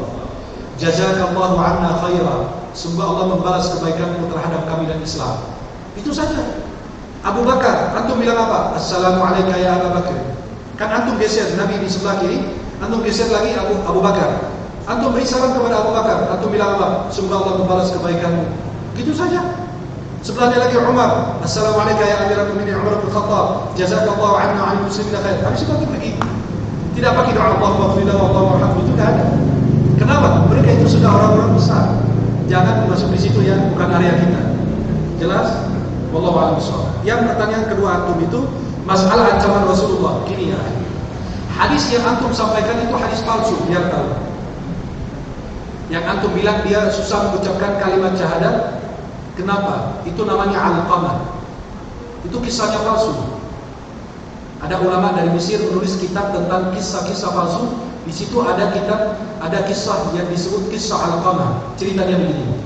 Jazakallahu anna khaira. Semoga Allah membalas kebaikanmu terhadap kami dan Islam. Itu saja. Abu Bakar, antum bilang apa? Assalamualaikum ya Abu Bakar. Kan antum geser Nabi di sebelah kiri, antum geser lagi Abu Bakar. Antum beri salam kepada Abu Bakar, antum bilang apa? Semoga Allah membalas kebaikanmu. Gitu saja. Sebelahnya lagi Umar. Assalamualaikum ya Amirul Mukminin Umar bin Khattab. Jazakallahu anna wa 'anil muslimina khair. Habis itu pergi. Tidak pakai doa Allahu akbar Allahu akbar, itu tidak ada. Kenapa? Mereka itu sudah orang-orang besar. Jangan masuk di situ ya, bukan area kita. Jelas? Wallahu a'lam bishawab. Yang pertanyaan kedua antum itu masalah ancaman Rasulullah. Gini ya. Hadis yang antum sampaikan itu hadis palsu, biar tahu. Yang antum bilang dia susah mengucapkan kalimat syahadat. Kenapa? Itu namanya Alqamah. Itu kisahnya palsu. Ada ulama dari Mesir menulis kitab tentang kisah-kisah palsu. Di situ ada kitab, ada kisah yang disebut kisah Alqamah. Ceritanya begini.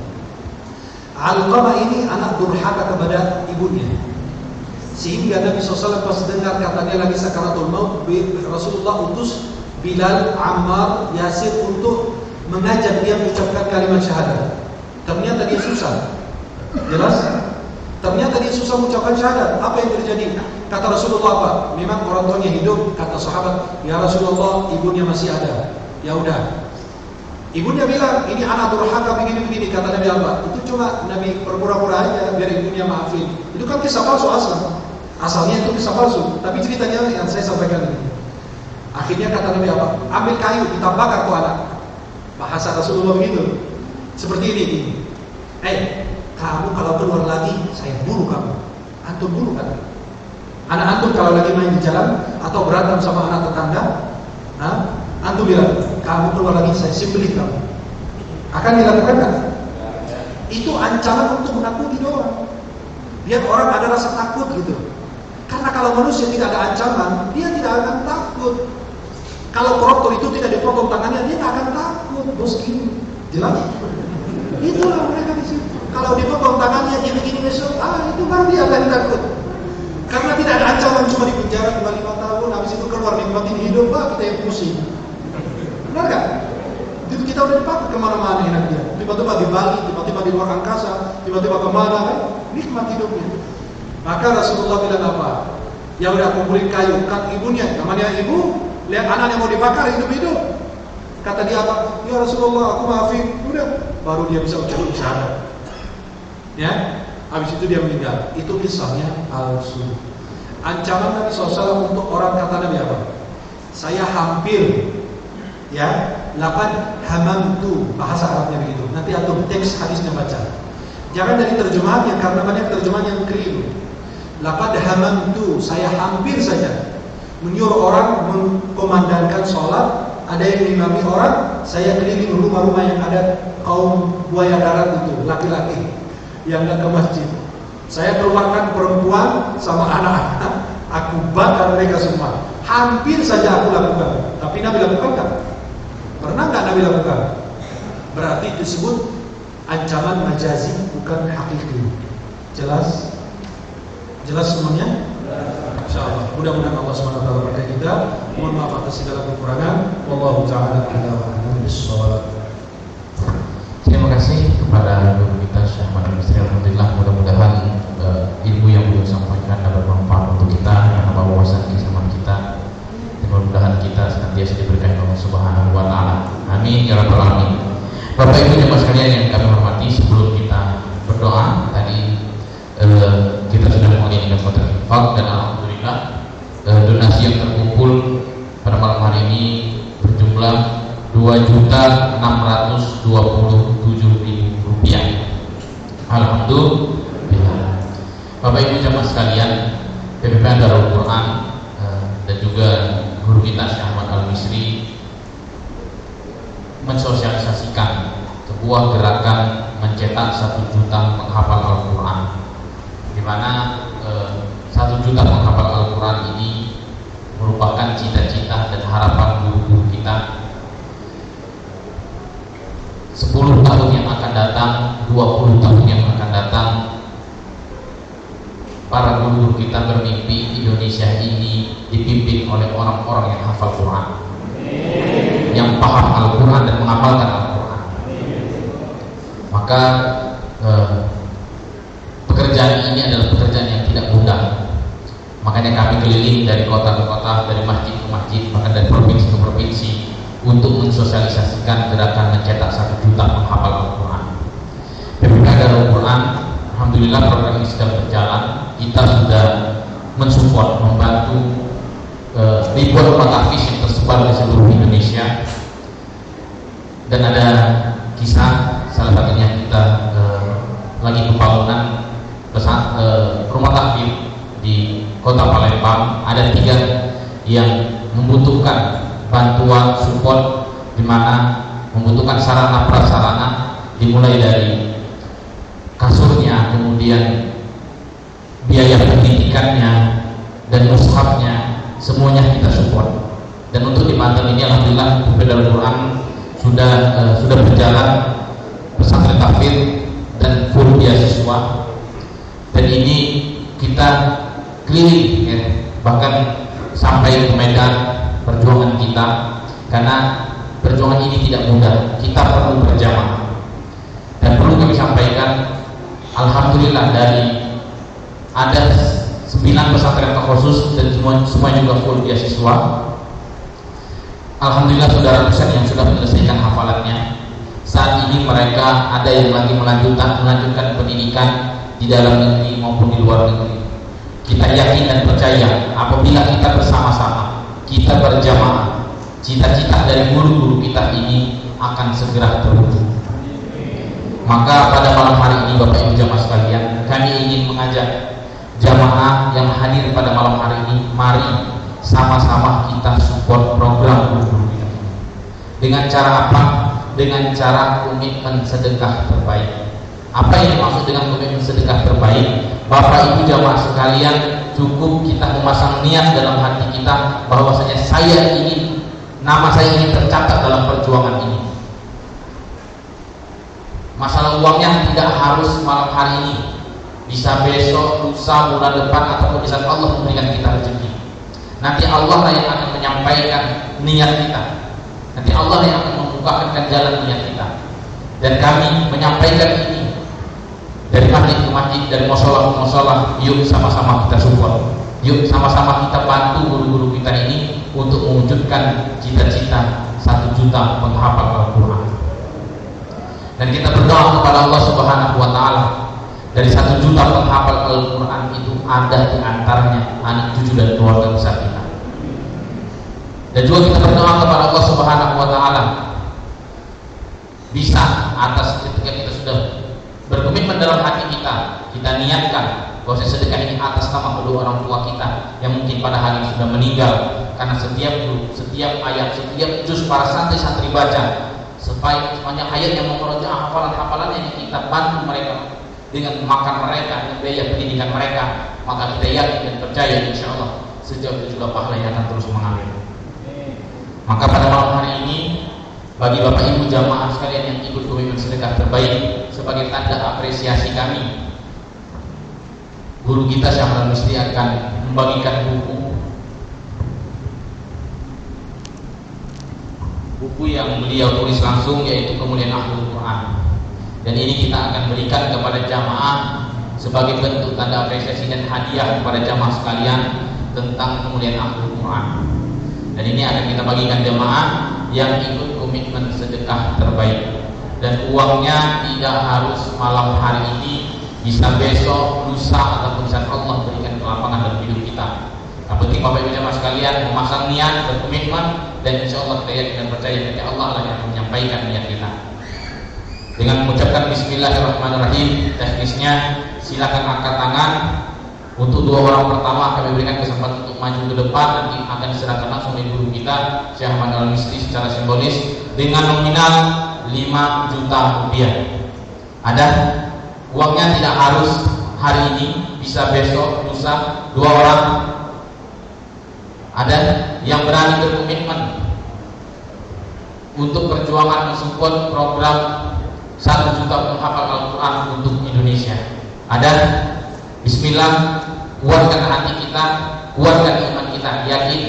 Alqamah ini anak durhaka kepada ibunya. Sehingga Nabi SAW pas dengar katanya lagi sakaratul maut, Rasulullah utus Bilal, Ammar, Yasir untuk mengajak dia mengucapkan kalimat syahadat. Ternyata dia susah. Jelas? Ternyata dia susah mengucapkan syahadat. Apa yang terjadi? Kata Rasulullah apa? Memang orang tuanya hidup. Kata sahabat, ya Rasulullah, ibunya masih ada. Ya udah. Ibunya bilang, ini anak durhaka begini-begini. Kata Nabi apa? Itu cuma Nabi berpura-pura aja biar ibunya maafin. Itu kan kisah palsu asalnya itu kisah palsu. Tapi ceritanya yang saya sampaikan ini. Akhirnya kata Nabi apa? Ambil kayu, kita bakar tuh anak. Bahasa Rasulullah begitu. Seperti ini. Kamu kalau keluar lagi, saya bunuh kamu. Antum bunuh kan? Anak antum kalau lagi main di jalan atau berantem sama anak tetangga, antum bilang, kamu keluar lagi, saya sembelih kamu. Akan dilakukan kan? Itu ancaman untuk menakuti doang. Biar orang ada rasa takut gitu. Karena kalau manusia tidak ada ancaman, dia tidak akan takut. Kalau koruptor itu tidak dipotong tangannya, dia tidak akan takut. Bos gini, jelas? Itulah mereka di situ. Kalau dipotong tangannya dia begini besok, itu baru dia akan takut. Karena tidak ada ancaman, cuma di penjara 5 tahun, habis itu keluar nikmatin hidup, kita yang pusing. Benar kan? Itu kita udah dipakai kemana-mana enaknya. Tiba-tiba di Bali, tiba-tiba di luar angkasa, tiba-tiba kemana kan? Nikmat hidupnya. Maka Rasulullah bilang apa? Ya udah kumpulin kayu, kan ibunya, namanya ibu, lihat anaknya mau dibakar hidup-hidup. Kata dia apa? Ya Rasulullah, aku maafin. Udah, baru dia bisa ucapkan syahadat. Ya, habis itu dia meninggal. Itu kisahnya palsu. Ancaman Nabi SAW untuk orang kata Nabi apa? Saya hampir, ya, lapan hamamtu, bahasa Arabnya begitu. Nanti atau teks hadisnya baca. Jangan dari terjemahannya karena banyak terjemahan yang keliru. Lapan hamamtu, saya hampir saja menyuruh orang mengkomandangkan sholat. Ada yang mengimami orang, saya keliling rumah-rumah yang ada kaum buaya darat itu, laki-laki yang tidak ke masjid. Saya keluarkan perempuan sama anak-anak, aku bakar mereka semua. Hampir saja aku lakukan. Tapi Nabi lakukan kan? Pernah nggak Nabi lakukan? Berarti disebut ancaman majazi, bukan hakiki. Jelas? Jelas semuanya? InsyaAllah. Mudah-mudahan Allah SWT berkati kita. Mohon maaf atas segala kekurangan. Wallahu ta'ala a'lam bishawab. Terima kasih kepada guru kita Syekh Ahmad Al-Misri. Alhamdulillah, mudah-mudahan ilmu yang beliau sampaikan dapat bermanfaat untuk kita, menambah wawasan keilmuan kita, dan mudah-mudahan kita senantiasa diberkahi Allah Subhanahu wa taala. Amin ya rabbal alamin. Bapak Ibu jemaah sekalian yang kami hormati, sebelum kita berdoa tadi kita sudah menginginkan kotak infak, dan alhamdulillah donasi yang terkumpul pada malam hari ini berjumlah Rp2.627.000. Alhamdulillah. Bapak Ibu jemaah sekalian, PPPN Darul Quran dan juga guru kita Syekh Ahmad Al-Misri mensosialisasikan sebuah gerakan mencetak 1 juta menghafal Al-Quran, di mana 1 juta menghafal Al-Quran ini merupakan cita-cita dan harapan guru-guru datang, 20 tahun yang akan datang, para guru kita bermimpi Indonesia ini dipimpin oleh orang-orang yang hafal Quran, yang paham Al-Quran dan mengamalkan Al-Quran. Maka pekerjaan ini adalah pekerjaan yang tidak mudah. Makanya kami keliling dari kota ke kota, dari masjid ke masjid, bahkan dari provinsi ke provinsi untuk mensosialisasikan gerakan mencetak 1 juta penghafal Al-Quran. PPK Darul Quran, alhamdulillah program ini sedang berjalan. Kita sudah mensupport, membantu ribuan rumah tahfiz yang tersebar di seluruh Indonesia. Dan ada kisah, salah satunya kita lagi pembangunan rumah tahfiz di Kota Palembang. Ada 3 yang membutuhkan bantuan support, di mana membutuhkan sarana prasarana, dimulai dari kasurnya, kemudian biaya pendidikannya dan mushafnya, semuanya kita support. Dan untuk di Banten ini alhamdulillah PPK Darul Quran sudah berjalan pesantren tahfidz dan full beasiswa. Dan ini kita keliling ya, bahkan sampai ke Medan perjuangan kita, karena perjuangan ini tidak mudah. Kita perlu berjamaah. Dan perlu kami sampaikan, alhamdulillah dari ada 9 pesantren khusus dan semua juga full beasiswa. Alhamdulillah sudah ratusan yang sudah menyelesaikan hafalannya. Saat ini mereka ada yang lagi melanjutkan pendidikan di dalam negeri maupun di luar negeri. Kita yakin dan percaya apabila kita bersama-sama, kita berjamaah, cita-cita dari guru-guru kita ini akan segera terwujud. Maka pada malam hari ini Bapak Ibu jamaah sekalian, kami ingin mengajak jamaah yang hadir pada malam hari ini, mari sama-sama kita support program guru-guru kita. Dengan cara apa? Dengan cara komitmen sedekah terbaik. Apa yang dimaksud dengan komitmen sedekah terbaik? Bapak Ibu jamaah sekalian, cukup kita memasang niat dalam hati kita bahwasanya nama saya ingin tercatat dalam perjuangan ini. Masalah uangnya tidak harus malam hari ini, bisa besok, lusa, bulan depan, ataupun bisa Allah memberikan kita rezeki. Nanti Allah lah yang akan menyampaikan niat kita. Nanti Allah yang akan membukakan jalan niat kita. Dan kami menyampaikan ini dari masjid ke masjid, dari musola ke musola. Yuk sama-sama kita support. Yuk sama-sama kita bantu guru-guru kita ini untuk mewujudkan cita-cita 1 juta penghafal Al-Quran. Dan kita berdoa kepada Allah Subhanahu wa Ta'ala, dari 1 juta penghafal Al-Quran itu ada di antaranya anak cucu dan keluarga besar kita. Dan juga kita berdoa kepada Allah Subhanahu wa Ta'ala, bisa atas ketika kita sudah berkomitmen dalam hati kita, kita niatkan bahwa sedekah ini atas nama kedua orang tua kita yang mungkin pada hari ini sudah meninggal. Karena setiap ayat, setiap juz para santri-santri baca, sepanjang ayat yang memurojaah hafalan-hafalan yang kita bantu mereka dengan makan mereka, dengan biaya pendidikan mereka, maka kita yakin dan percaya insya Allah sejauh itu juga pahala yang akan terus mengalir. Maka pada malam hari ini, bagi Bapak Ibu jamaah sekalian yang ikut komitmen sedekah terbaik, sebagai tanda apresiasi kami, guru kita Syekh Ahmad Al-Misri akan membagikan buku yang beliau tulis langsung, yaitu Kemuliaan Ahlul Quran. Dan ini kita akan berikan kepada jamaah sebagai bentuk tanda apresiasi dan hadiah kepada jamaah sekalian tentang kemuliaan Ahlul Quran. Dan ini akan kita bagikan jamaah yang ikut komitmen sedekah terbaik. Dan uangnya tidak harus malam hari ini, bisa besok, lusa, ataupun saat Allah berikan kelapangan dalam hidup kita. Yang penting Bapak Ibu jamaah sekalian memasang niat, berkomitmen, dan insya Allah kita yakin dan percaya kepada Allah lah yang menyampaikan niat kita. Dengan mengucapkan Bismillahirrahmanirrahim, teknisnya silakan angkat tangan. Untuk 2 orang pertama kami berikan kesempatan untuk maju ke depan, nanti akan diserahkan langsung oleh guru kita Syekh Ahmad Al-Misri secara simbolis dengan nominal 5 juta rupiah. Ada uangnya, tidak harus hari ini, bisa besok, lusa. 2 orang ada yang berani berkomitmen untuk perjuangan mensupport program 1 juta penghafal Al-Quran untuk Indonesia. Ada? Bismillah, kuatkan hati kita, kuatkan iman kita, yakin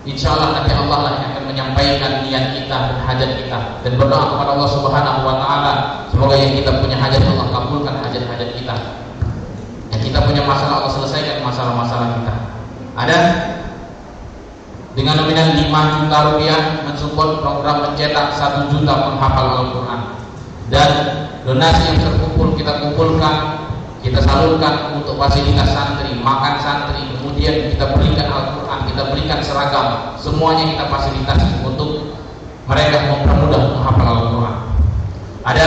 insya Allah nanti Allah lah yang akan menyampaikan niat kita dan hajat kita, dan berdoa kepada Allah Subhanahu wa Ta'ala semoga yang kita punya hajat Allah kabulkan hajat-hajat kita, yang kita punya masalah Allah selesaikan masalah-masalah kita. Ada? Dengan nominal 5 juta rupiah mensupport program mencetak 1 juta penghafal Al-Quran, dan donasi yang terkumpul kita kumpulkan, kita salurkan untuk fasilitas santri, makan santri, kemudian kita berikan Al-Quran, kita berikan seragam, semuanya kita fasilitasi untuk mereka mempermudah menghafal Al-Quran. Ada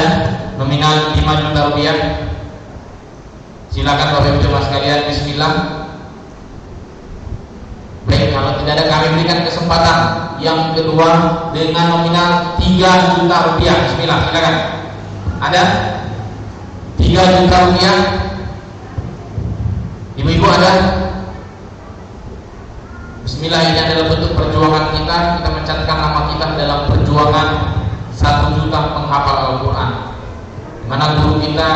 nominal 5 juta rupiah. Silakan Bapak Ibu jemaah sekalian, bismillah. Baik, kalau tidak ada kami berikan kesempatan yang kedua dengan nominal 3 juta rupiah. Bismillah, silakan. Ada 3 juta rupiah. Ibu-ibu ada? Bismillah, ini adalah bentuk perjuangan kita. Kita mencatatkan nama kita dalam perjuangan 1 juta penghafal Al-Quran, mana guru kita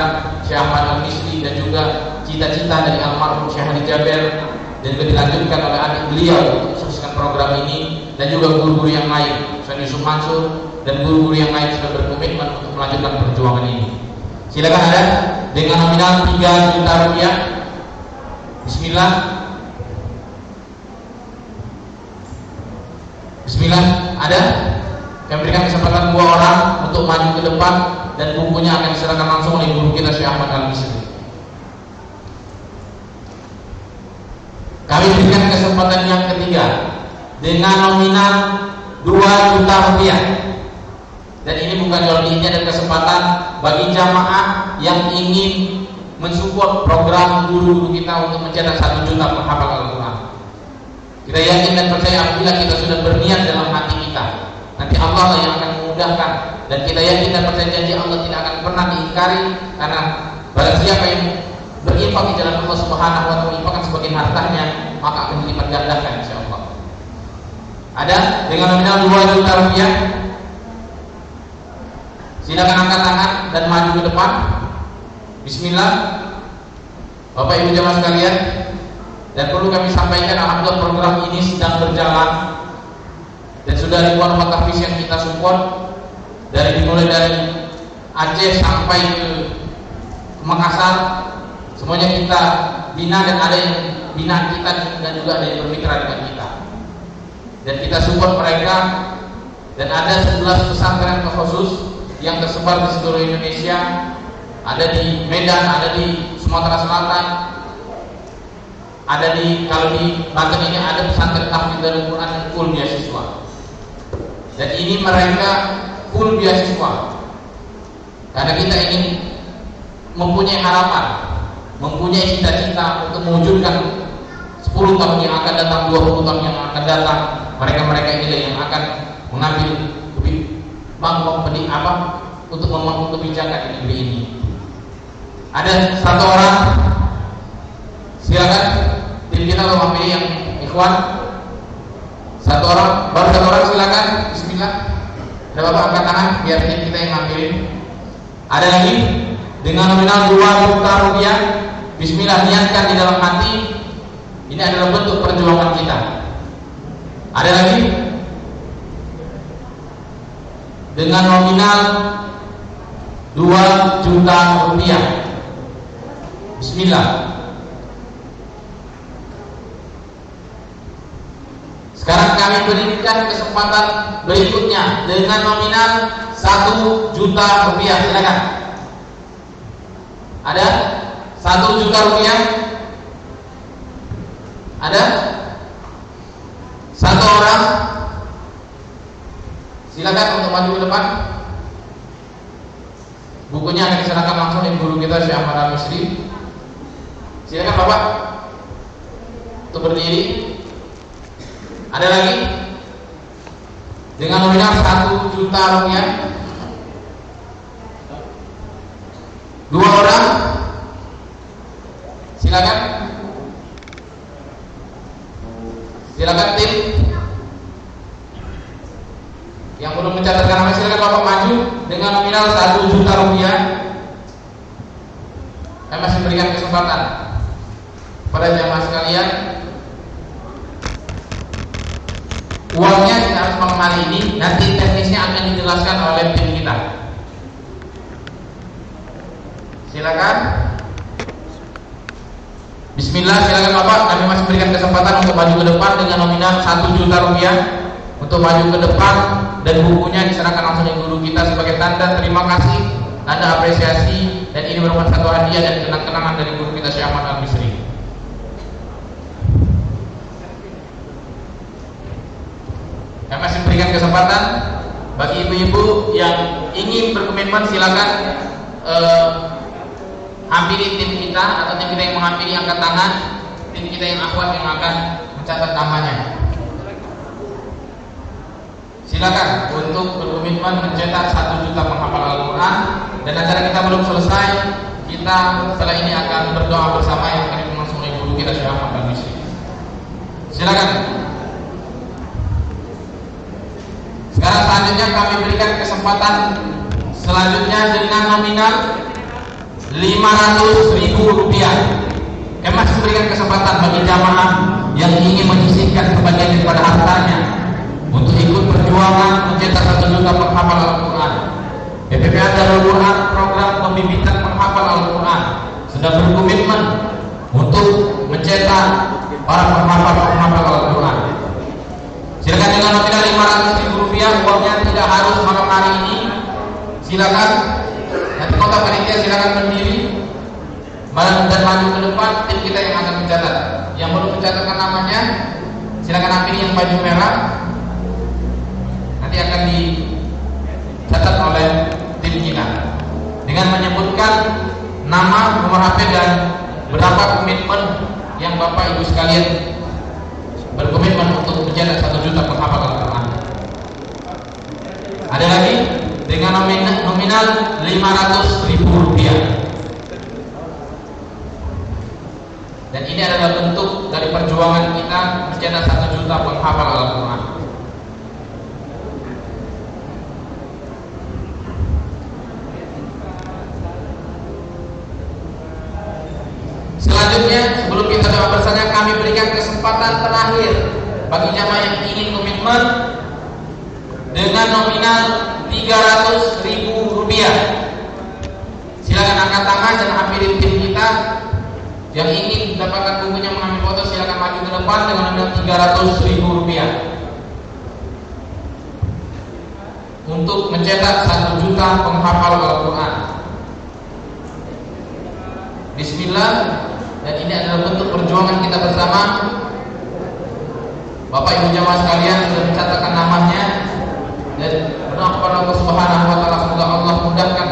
Syekh Ahmad Al-Misri dan juga cita-cita dari almarhum Syekh Hadi Jaber, dan juga dilanjutkan oleh adik beliau untuk sukses program ini, dan juga guru-guru yang lain, Ustaz Yusuf Mansur dan guru-guru yang lain sudah berkomitmen untuk melanjutkan perjuangan ini. Silakan ada dengan nominal 3 juta rupiah. Bismillah. Bismillah, ada? Kami berikan kesempatan 2 orang untuk maju ke depan, dan bukunya akan diserahkan langsung oleh guru kita Syekh Ahmad Al-Misri. Kami berikan kesempatan yang ketiga dengan nominal 2 juta rupiah. Dan ini bukan jual beli, dan kesempatan bagi jamaah yang ingin mensupport program guru-guru kita untuk mencetak 1 juta penghafal Al-Quran. Kita yakin dan percaya apabila kita sudah berniat dalam hati kita, nanti Allah lah yang akan memudahkan, dan kita yakin dan percaya janji Allah tidak akan pernah diingkari, karena barang siapa yang berinfak di jalan Allah Subhanahu wa Ta'ala, infakkan sebagian hartanya, maka akan dilipat gandakan insyaallah. Ada dengan nominal 2 juta rupiah. Silakan angkat tangan dan maju ke depan. Bismillah. Bapak Ibu jemaah sekalian, dan perlu kami sampaikan, alhamdulillah program ini sedang berjalan dan sudah ribuan rumah tahfiz yang kita support, dimulai dari Aceh sampai ke Makassar, semuanya kita bina, dan ada yang bina kita dan juga ada yang bermitra dengan kita, dan kita support mereka. Dan ada 11 pesantren khusus yang tersebar di seluruh Indonesia, ada di Medan, ada di Sumatera Selatan, ada kalau di Banten ini ada pesantren tahfidz Darul Quran yang full beasiswa, dan ini mereka full beasiswa karena kita ingin mempunyai harapan, mempunyai cita-cita untuk mewujudkan 10 tahun yang akan datang, 20 tahun yang akan datang, mereka-mereka inilah yang akan mengambil untuk membangun kebijakan di negeri ini. Ada 1 orang, silakan tim kita mau pilih yang ikhwan. 1 orang, baru 1 orang, silakan. Bismillah. Ada bapak angkat tangan biar tim kita yang ngambilin. Ada lagi dengan nominal 2 juta rupiah. Bismillah, niatkan di dalam hati. Ini adalah bentuk perjuangan kita. Ada lagi dengan nominal 2 juta rupiah. Bismillah. Sekarang kami berikan kesempatan berikutnya dengan nominal 1 juta rupiah. Silakan. Ada 1 juta rupiah. Ada 1 orang. Silakan untuk maju ke depan. Bukunya akan diserahkan langsung oleh guru kita Syekh Ahmad Al-Misri. Silakan Bapak untuk berdiri. Ada lagi dengan nominal 1 juta rupiah. 2 orang. Silakan. Silakan tim. Yang belum mencatatkan nama silakan Bapak maju dengan nominal 1 juta rupiah. Saya masih berikan kesempatan pada jamaah sekalian. Uangnya tidak harus malam hari ini, nanti teknisnya akan dijelaskan oleh tim kita. Silakan. Bismillah, silakan Bapak. Kami masih berikan kesempatan untuk maju ke depan dengan nominal 1 juta rupiah. Untuk maju ke depan dan bukunya diserahkan langsung ke guru kita sebagai tanda terima kasih, tanda apresiasi, dan ini merupakan satu hadiah dan kenang-kenangan dari guru kita Syekh Ahmad Al-Misri. Kami masih berikan kesempatan bagi ibu-ibu yang ingin berkomitmen, silakan hampiri tim kita atau tim kita yang menghampiri, angkat tangan. Tim kita yang akhwat yang akan mencatat namanya. Silakan untuk berkomitmen mencetak 1 juta penghafal Al-Quran. Dan acara kita belum selesai, kita setelah ini akan berdoa bersama yang akan dipimpin oleh guru kita Syekh Ahmad Al-Misri. Silakan. Sekarang selanjutnya kami berikan kesempatan selanjutnya dengan nominal 500.000 rupiah. Kami masih berikan kesempatan bagi jamaah yang ingin menyisihkan sebagian daripada hartanya untuk ikut perjuangan mencetak 1 juta penghafal Al-Quran. PPPA Darul Quran program pembibitan penghafal Al-Quran sudah berkomitmen untuk mencetak para penghafal Al-Quran. Silakan dengan nominal 500.000 rupiah. Uangnya tidak harus malam hari ini. Silakan. Nanti kota panitia silakan berdiri dan maju ke depan. Tim kita yang akan mencatat. Yang belum mencatatkan namanya, silakan ambil yang baju merah. Nanti akan dicatat oleh tim kita dengan menyebutkan nama, nomor HP, dan berapa komitmen yang Bapak Ibu sekalian berkomitmen untuk mencetak 1 juta penghafal Al-Quran. Ada lagi dengan nominal 500.000 rupiah. Dan ini adalah bentuk dari perjuangan kita mencetak 1 juta penghafal Al-Quran. Selanjutnya, sebelum kita doa bersama, kami berikan kesempatan terakhir bagi jamaah yang ingin komitmen dengan nominal 300.000 rupiah. Silakan angkat tangan dan hampiri tim kita. Yang ingin mendapatkan bukunya mengambil foto, silakan maju ke depan dengan nominal 300.000 rupiah untuk mencetak 1 juta penghafal Al-Quran. Bismillah. Dan ini adalah bentuk perjuangan kita bersama. Bapak Ibu jamaah sekalian sudah mencatatkan namanya dan berdoa kepada Allah Subhanahu wa taala semoga Allah mudahkan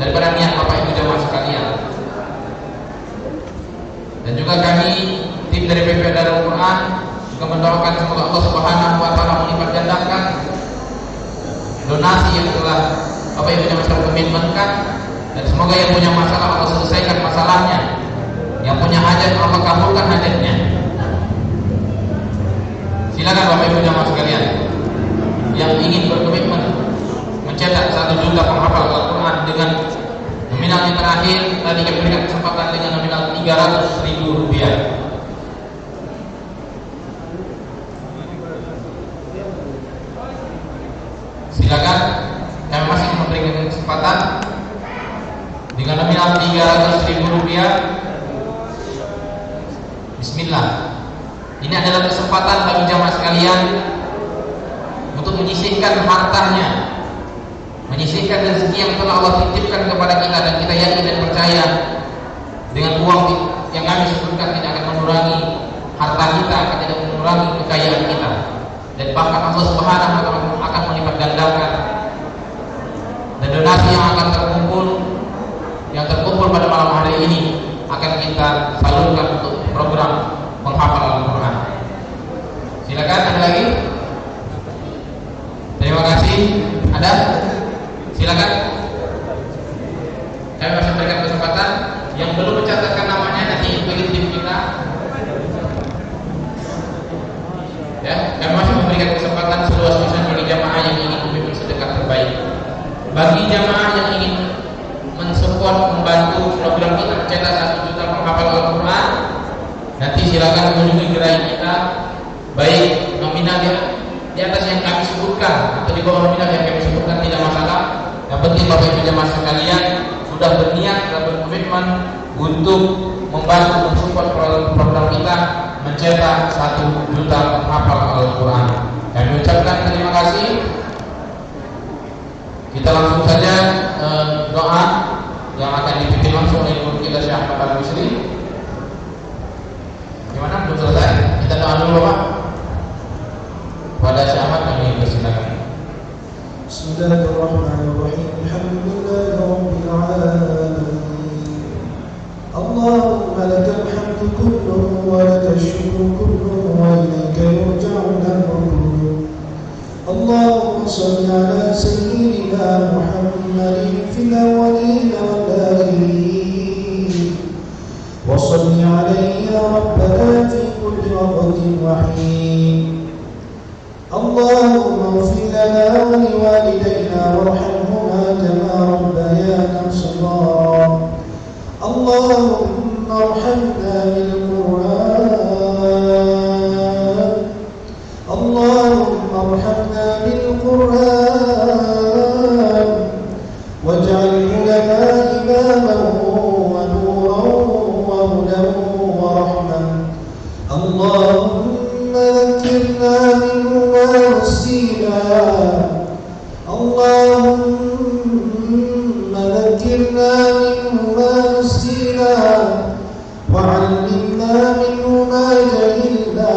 daripada niat Bapak Ibu jamaah sekalian. Dan juga kami tim dari PPPA Darul Quran juga mendoakan semoga Allah Subhanahu wa taala melipat gandakan donasi yang telah Bapak Ibu jamaah sekalian komitmenkan, dan semoga yang punya masalah Allah selesaikan masalahnya, yang punya hajat Allah kabulkan hajatnya. Silakan Bapak Ibu jamaah sekalian yang ingin berkomitmen mencetak 1 juta penghafal Al-Quran dengan nominal yang terakhir tadi kami berikan kesempatan dengan nominal 300.000 rupiah. Silakan, kami masih memberikan kesempatan dengan nominal 300.000 rupiah. Bismillah. Ini adalah kesempatan bagi jamaah sekalian untuk menyisihkan hartanya, menyisihkan rezeki yang telah Allah titipkan kepada kita, dan kita yakin dan percaya dengan uang yang kami sebutkan tidak akan mengurangi harta kita, akan tidak mengurangi kekayaan kita, dan bahkan Allah Subhanahu wa taala akan melipat gandakan. Dan donasi yang akan terkumpul pada malam hari ini akan kita salurkan untuk program penghafal Al-Quran. Silakan, ada lagi? Terima kasih. Ada? Silakan. Kami masih berikan kesempatan yang belum mencatatkan namanya nanti bagi tim kita. Ya, kami masih memberikan kesempatan seluas-luasnya bagi jamaah yang bagi jamaah yang ingin mensupport, membantu program kita cetak 1 juta penghafal Al-Quran, nanti silakan kunjungi gerai kita, baik nominal di atas yang kami sebutkan atau di bawah nominal yang kami sebutkan, tidak masalah. Yang penting Bapak Ibu jamaah sekalian sudah berniat dan berkomitmen untuk membantu mensupport program kita mencetak 1 juta penghafal Al-Quran. Kami ucapkan terima kasih. Kita langsung saja doa yang akan dipimpin langsung oleh guru kita Syekh Ahmad Al-Misri. Gimana? Belum selesai? Kita doa dulu Pak. Pada Syekh Ahmad kami persilakan. Bismillahirrahmanirrahim. Alhamdulillahirabbil alamin. Allahumma lakal hamdu kulluhu wa lakal syukru kulluhu wa ilaika yurja'ul amru. Allahumma shalli ala sayyidina Muhammadin fil awwalin wal akhirin. Wa shalli alayhi ya rabbana fi kulli waqtin wa hin. اللهم اغفر لنا ولوالدينا وارحمهما كما ربيانا صغارا. اللهم ارحمنا بالقرآن. اللهم ارحمنا بالقرآن واجعله لنا إماما ونورا وهدى ورحمة. اللهم ذكرنا منه ما نسينا. اللهم ذكرنا منه ما نسينا وعلمنا منه ما جهلنا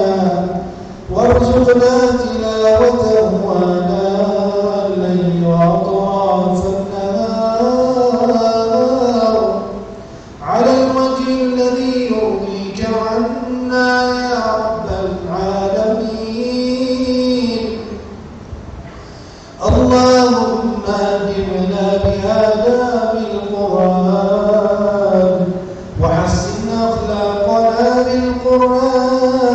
وارزقنا تلاوته آناء الليل وأطراف النهار على الوجه الذي يرضيك عنا يا رب العالمين. اللهم ألهمنا بآداب القرآن وحسن أخلاقنا بالقرآن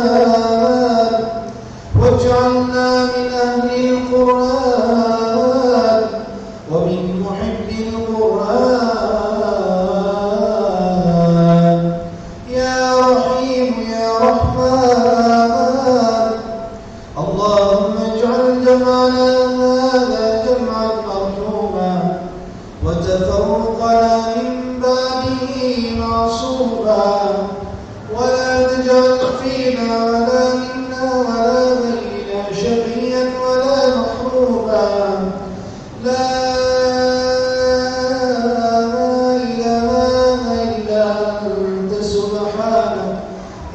واجعلنا من أهل القرآن ومن محب القرآن. يا رحيم يا رحمن. اللهم اجعل جمعنا هذا جمعا مرحوما وتفرقنا من بعده معصوما ولا تجعل فينا ولا منا ولا بيننا شقيا ولا محروما. لا إله إلا أنت سبحانك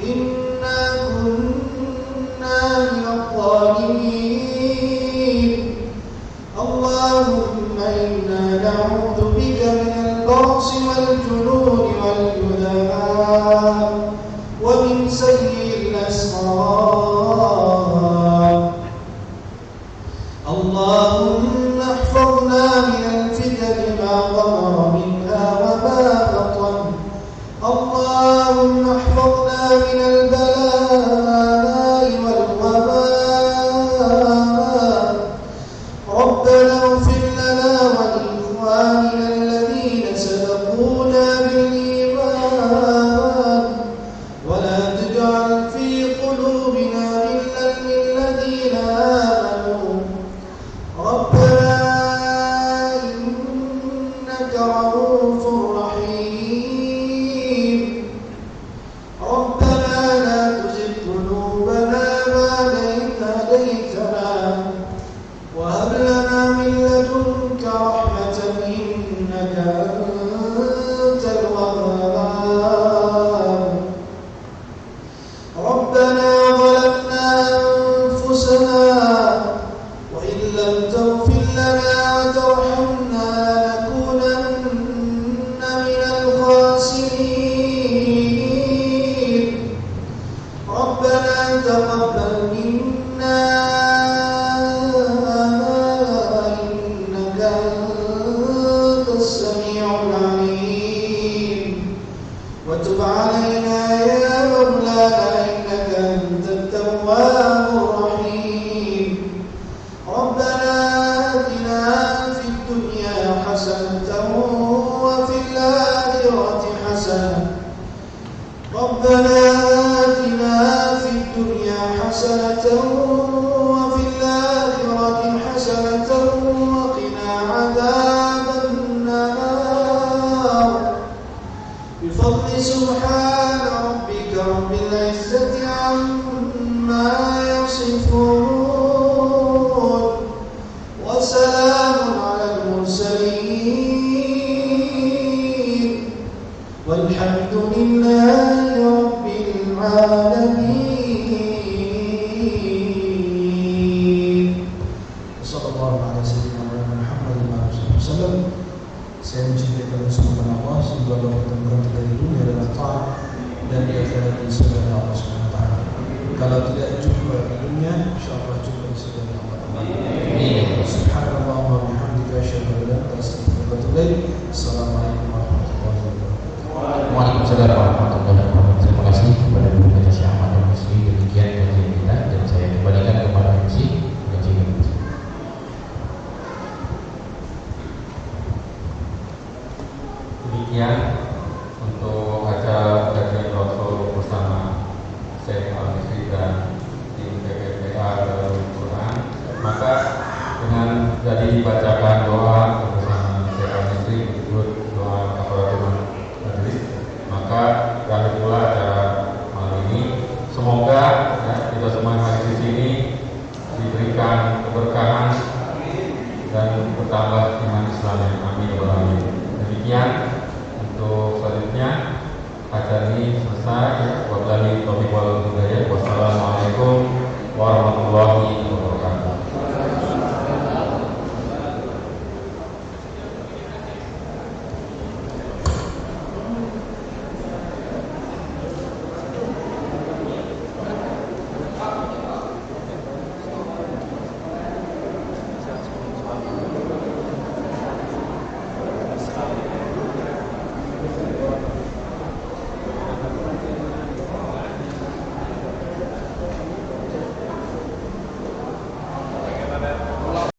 إنا كنا من الظالمين. اللهم إنا نعوذ بك من البرص والجنون والجذام ومن سيء الأسقام. اللهم احفظنا من الفتن ما ظهر منها وما بطن. اللهم احفظنا من البلاء والوباء. ربنا اغفر لنا ولإخواننا الذين سبقونا بالإيمان ولا تجعل في قلوبنا غلا للذين آمنوا. ربنا إنك رؤوف رحيم. ربنا لا تزغ قلوبنا بعد إذ هديتنا وهب لنا من لدنك رحمة إنك أنت الوهاب. ربنا ظلمنا أنفسنا وإن لم تغفر لنا وترحمنا لنكونن من الخاسرين. ربنا تقبل منا إنك أنت السميع العليم وتب علينا يا مولانا إنك أنت التواب الرحيم. ربنا آتنا في الدنيا رب العزة عما يصفون وسلام على المرسلين والحمد لله رب العالمين. Sallallahu alaihi wasallam. Saya mencintai kalian semua karena Allah, semoga Allah bertemukan kita di dunia dalam taat dan di akhirat di surga Allah Subhanahu wa taala. Kalau tidak jumpa di dunia, insyaallah jumpa di surga Allah. Amin. Subhanallah wa bihamdika asyhadu an la ilaha illa anta